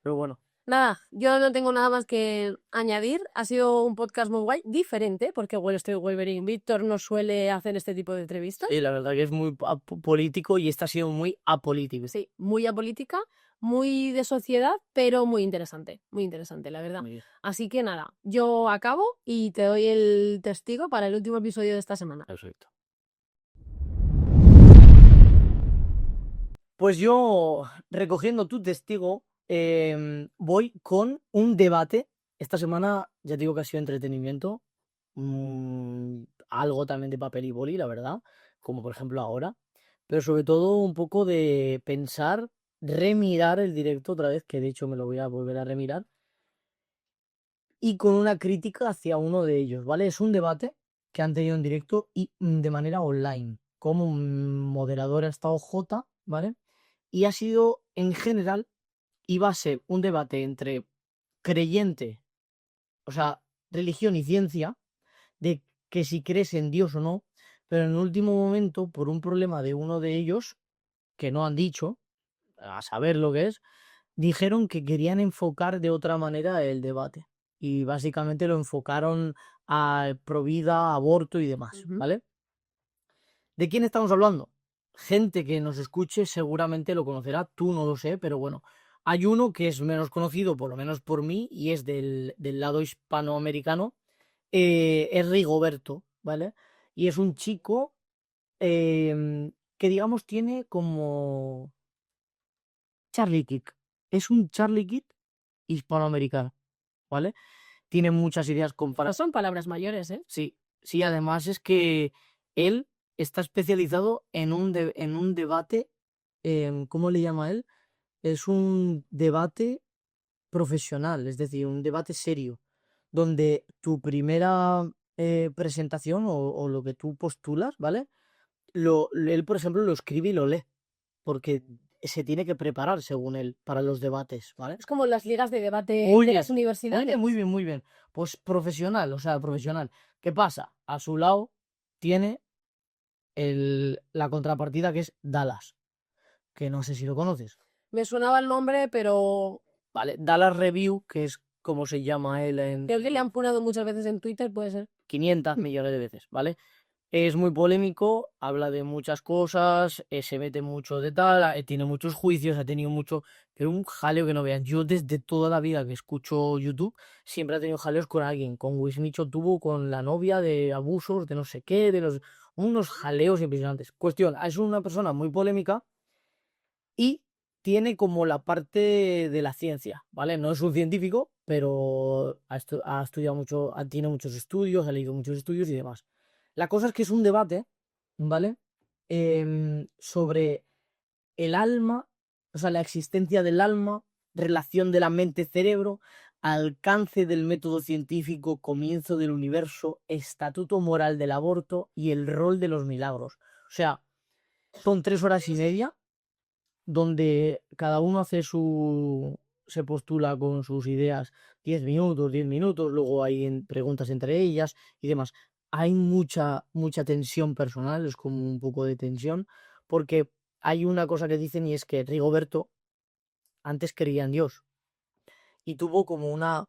Pero bueno. Nada, yo no tengo nada más que añadir. Ha sido un podcast muy guay, diferente, porque bueno, estoy Wolverine. Víctor no suele hacer este tipo de entrevistas. Sí, la verdad que es muy político y este ha sido muy apolítico. Sí, muy apolítica, muy de sociedad, pero muy interesante, la verdad. Muy bien. Así que nada, yo acabo y te doy el testigo para el último episodio de esta semana. Perfecto. Pues yo, recogiendo tu testigo, voy con un debate. Esta semana ya digo que ha sido entretenimiento, algo también de papel y boli, la verdad, como por ejemplo ahora, pero sobre todo un poco de pensar, remirar el directo otra vez, que de hecho me lo voy a volver a remirar, y con una crítica hacia uno de ellos, ¿vale? Es un debate que han tenido en directo y de manera online. Como moderador ha estado J, ¿vale? Y ha sido, en general, iba a ser un debate entre creyente, o sea, religión y ciencia, de que si crees en Dios o no, pero en el último momento, por un problema de uno de ellos, que no han dicho, a saber lo que es, dijeron que querían enfocar de otra manera el debate. Y básicamente lo enfocaron a provida, aborto y demás, ¿vale? ¿De quién estamos hablando? Gente que nos escuche seguramente lo conocerá, tú no lo sé, pero bueno, hay uno que es menos conocido, por lo menos por mí, y es del lado hispanoamericano, es Rigoberto, ¿vale? Y es un chico que digamos tiene como Charlie Kick, es un Charlie Kick hispanoamericano, ¿vale? Tiene muchas ideas No comparadas. son palabras mayores, ¿eh? Sí, sí, además es que él está especializado en un debate, ¿cómo le llama él? Es un debate profesional, es decir, un debate serio, donde tu primera presentación o lo que tú postulas, ¿vale? Él, por ejemplo, lo escribe y lo lee, porque se tiene que preparar, según él, para los debates, ¿vale? Es como las ligas de debate Muy de bien, las universidades. muy bien, muy bien. Pues profesional, o sea, profesional. ¿Qué pasa? A su lado tiene la contrapartida que es Dallas, que no sé si lo conoces. Me sonaba el nombre, pero Vale, Dallas Review, que es como se llama él en creo que le han punado muchas veces en Twitter, puede ser. 500 millones de veces, ¿vale? Es muy polémico, habla de muchas cosas, se mete mucho de tal, tiene muchos juicios, ha tenido mucho, pero un jaleo que no vean. Yo desde toda la vida que escucho YouTube siempre he tenido jaleos con alguien. Con Wismicho tuvo con la novia de abusos, de no sé qué, unos jaleos impresionantes. Cuestión, es una persona muy polémica y tiene como la parte de la ciencia, ¿vale? No es un científico, pero ha estudiado mucho, tiene muchos estudios, ha leído muchos estudios y demás. La cosa es que es un debate, ¿vale? Sobre el alma, o sea, la existencia del alma, relación de la mente-cerebro, alcance del método científico, comienzo del universo, estatuto moral del aborto y el rol de los milagros. O sea, son 3 horas y media donde cada uno se postula con sus ideas 10 minutos, 10 minutos, luego hay preguntas entre ellas y demás. Hay mucha tensión personal, es como un poco de tensión, porque hay una cosa que dicen y es que Rigoberto antes creía en Dios y tuvo como una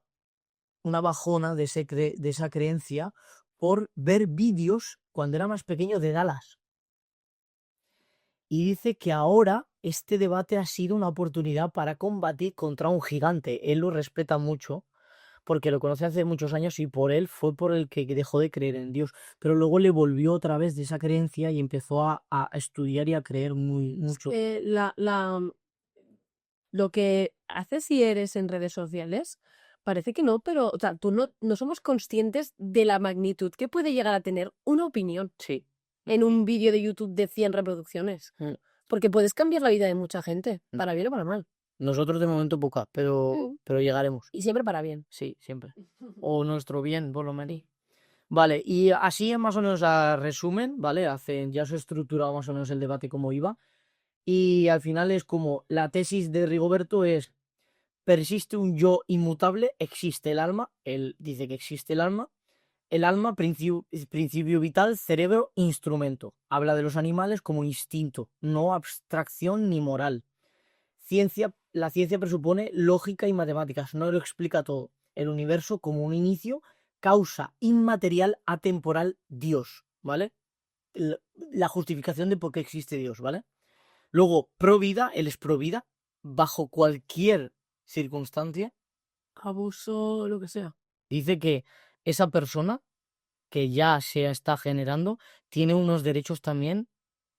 bajona de esa creencia por ver vídeos cuando era más pequeño de Dallas. Y dice que ahora este debate ha sido una oportunidad para combatir contra un gigante. Él lo respeta mucho porque lo conoce hace muchos años y fue por el que dejó de creer en Dios. Pero luego le volvió otra vez de esa creencia y empezó a estudiar y a creer mucho. Lo que haces y eres en redes sociales, parece que no, pero o sea, tú no somos conscientes de la magnitud que puede llegar a tener una opinión Sí. en un vídeo de YouTube de 100 reproducciones. Porque puedes cambiar la vida de mucha gente, para bien o para mal. Nosotros de momento poca, pero llegaremos. Y siempre para bien. Sí, siempre. O nuestro bien, por lo menos. Vale, y así más o menos a resumen, ¿vale? Ya se ha estructurado más o menos el debate como iba. Y al final es como la tesis de Rigoberto es: persiste un yo inmutable, existe el alma, él dice que existe el alma, principio vital, cerebro, instrumento. Habla de los animales como instinto, no abstracción ni moral. La ciencia presupone lógica y matemáticas, no lo explica todo. El universo como un inicio, causa inmaterial, atemporal, Dios, ¿vale? La justificación de por qué existe Dios, ¿vale? Luego, pro vida, él es pro vida, bajo cualquier circunstancia. Abuso, lo que sea. Dice que esa persona que ya se está generando tiene unos derechos también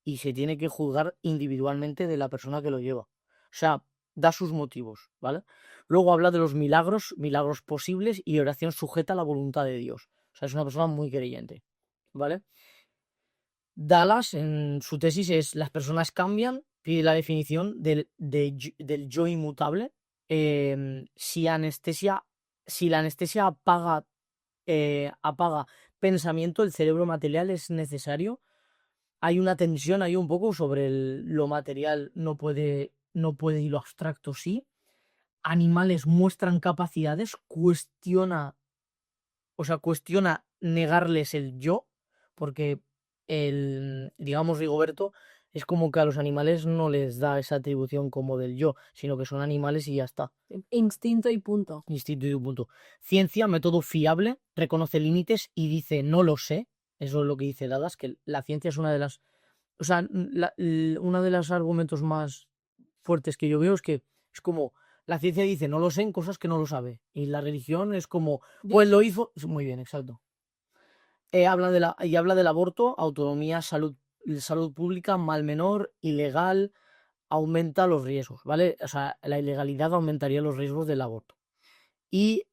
y se tiene que juzgar individualmente de la persona que lo lleva. O sea, da sus motivos, ¿vale? Luego habla de los milagros posibles y oración sujeta a la voluntad de Dios. O sea, es una persona muy creyente, ¿vale? Dallas, en su tesis, es: las personas cambian, pide la definición del yo inmutable. Si la anestesia apaga pensamiento, el cerebro material es necesario. Hay una tensión ahí un poco sobre lo material, no puede y lo abstracto sí. Animales muestran capacidades, cuestiona negarles el yo, porque digamos, Rigoberto es como que a los animales no les da esa atribución como del yo, sino que son animales y ya está. Instinto y punto. Instinto y punto. Ciencia, método fiable, reconoce límites y dice no lo sé. Eso es lo que dice Dadas, que la ciencia es una de las... O sea, uno de los argumentos más fuertes que yo veo es que es como la ciencia dice no lo sé en cosas que no lo sabe. Y la religión es como, pues lo hizo. Muy bien, exacto. Habla del aborto, autonomía, salud pública, mal menor, ilegal, aumenta los riesgos, ¿vale? O sea, la ilegalidad aumentaría los riesgos del aborto. Y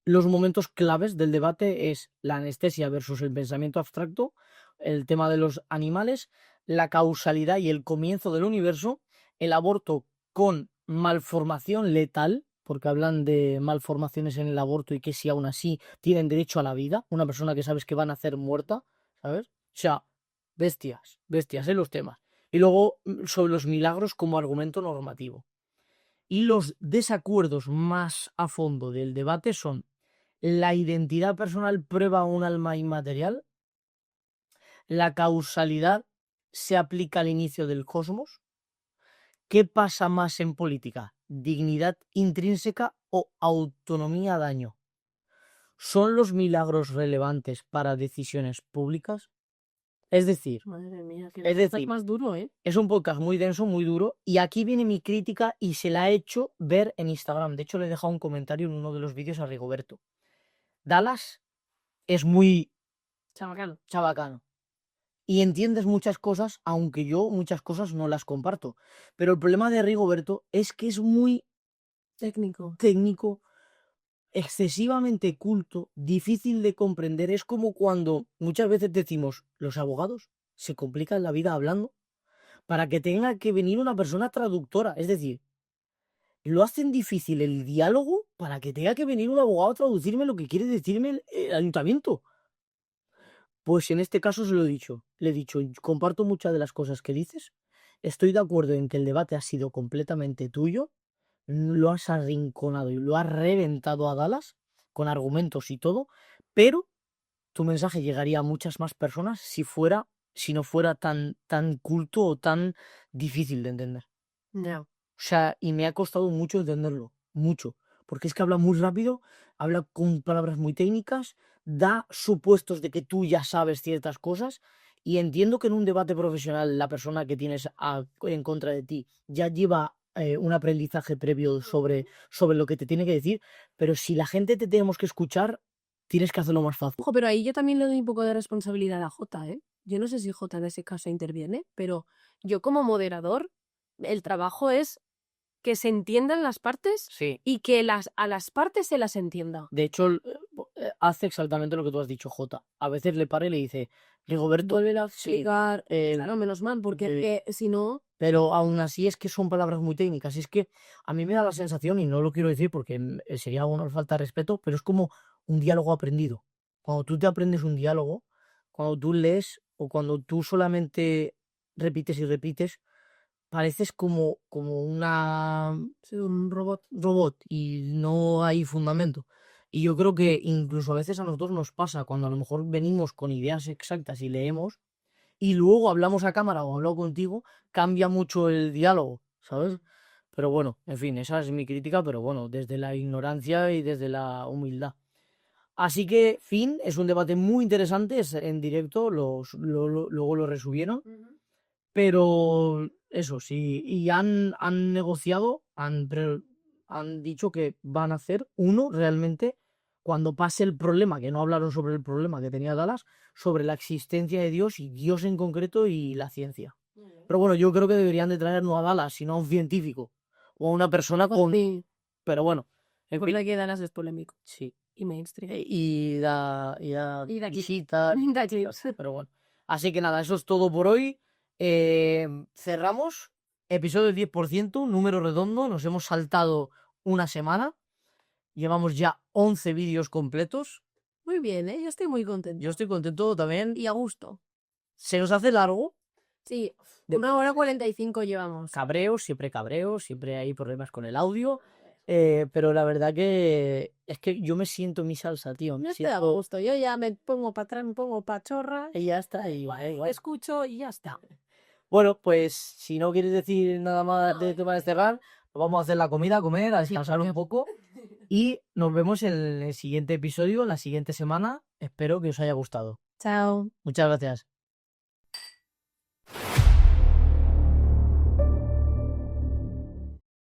los momentos claves del debate es la anestesia versus el pensamiento abstracto, el tema de los animales, la causalidad y el comienzo del universo, el aborto con malformación letal, porque hablan de malformaciones en el aborto y que si aún así tienen derecho a la vida, una persona que sabes que va a nacer muerta, ¿sabes? O sea, bestias en los temas. Y luego sobre los milagros como argumento normativo. Y los desacuerdos más a fondo del debate son: ¿la identidad personal prueba un alma inmaterial? ¿La causalidad se aplica al inicio del cosmos? ¿Qué pasa más en política? ¿Dignidad intrínseca o autonomía daño? ¿son los milagros relevantes para decisiones públicas? Es decir, Madre mía, Es decir, más duro, ¿eh? es un podcast muy denso, muy duro, y aquí viene mi crítica y se la he hecho ver en Instagram. De hecho, le he dejado un comentario en uno de los vídeos a Rigoberto. Dallas es muy chabacano y entiendes muchas cosas, aunque yo muchas cosas no las comparto. Pero el problema de Rigoberto es que es muy técnico, excesivamente culto, difícil de comprender. Es como cuando muchas veces decimos, los abogados se complican la vida hablando para que tenga que venir una persona traductora. Es decir, lo hacen difícil el diálogo para que tenga que venir un abogado a traducirme lo que quiere decirme el ayuntamiento. Pues en este caso se lo he dicho. Le he dicho, comparto muchas de las cosas que dices. Estoy de acuerdo en que el debate ha sido completamente tuyo. Lo has arrinconado y lo has reventado a Dallas con argumentos y todo. Pero tu mensaje llegaría a muchas más personas si no fuera tan culto o tan difícil de entender. No. O sea, y me ha costado mucho entenderlo, mucho, porque es que habla muy rápido, habla con palabras muy técnicas, da supuestos de que tú ya sabes ciertas cosas, y entiendo que en un debate profesional la persona que tienes en contra de ti ya lleva un aprendizaje previo sobre lo que te tiene que decir, pero si la gente te tenemos que escuchar, tienes que hacerlo más fácil. Ojo, pero ahí yo también le doy un poco de responsabilidad a Jota, ¿eh? Yo no sé si Jota en ese caso interviene, pero yo como moderador, el trabajo es que se entiendan las partes Sí. y que a las partes se las entienda. De hecho, hace exactamente lo que tú has dicho, Jota. A veces le para y le dice, Rigoberto, Vuelve a sí, explicar, claro, menos mal, porque si no... pero aún así es que son palabras muy técnicas. Es que a mí me da la sensación, y no lo quiero decir porque sería una falta de respeto, pero es como un diálogo aprendido. Cuando tú te aprendes un diálogo, cuando tú lees o cuando tú solamente repites y repites, pareces como un robot y no hay fundamento. Y yo creo que incluso a veces a nosotros nos pasa cuando a lo mejor venimos con ideas exactas y leemos y luego hablamos a cámara o hablo contigo, cambia mucho el diálogo, ¿sabes? Pero bueno, en fin, esa es mi crítica, pero bueno, desde la ignorancia y desde la humildad. Así que, fin, es un debate muy interesante, es en directo, luego lo resubieron. Pero eso sí, y han negociado, han dicho que van a hacer uno realmente cuando pase el problema, que no hablaron sobre el problema que tenía Dallas, sobre la existencia de Dios y Dios en concreto y la ciencia. Pero bueno, yo creo que deberían de traer no a Dallas, sino a un científico o a una persona con... Sí, Pero bueno, en porque fin, que Dallas es polémico sí. y mainstream. Y da Y de aquí. visitas, Da clips. pero bueno. Así que nada, eso es todo por hoy. Cerramos. Episodio 10%, número redondo. Nos hemos saltado una semana. Llevamos ya 11 vídeos completos. Muy bien, ¿eh? Yo estoy muy contenta. Yo estoy contento también. Y a gusto. Se nos hace largo. Sí, 1 hora 45 llevamos. Cabreos, siempre hay problemas con el audio. Pero la verdad que es que yo me siento en mi salsa, tío. Yo estoy a gusto. Yo ya me pongo para atrás, me pongo para chorra. Y ya está, igual. Escucho y ya está. Bueno, pues si no quieres decir nada más de tema de cerrar, nos vamos a hacer la comida, a comer, a descansar un poco. Y nos vemos en el siguiente episodio, la siguiente semana. Espero que os haya gustado. Chao. Muchas gracias.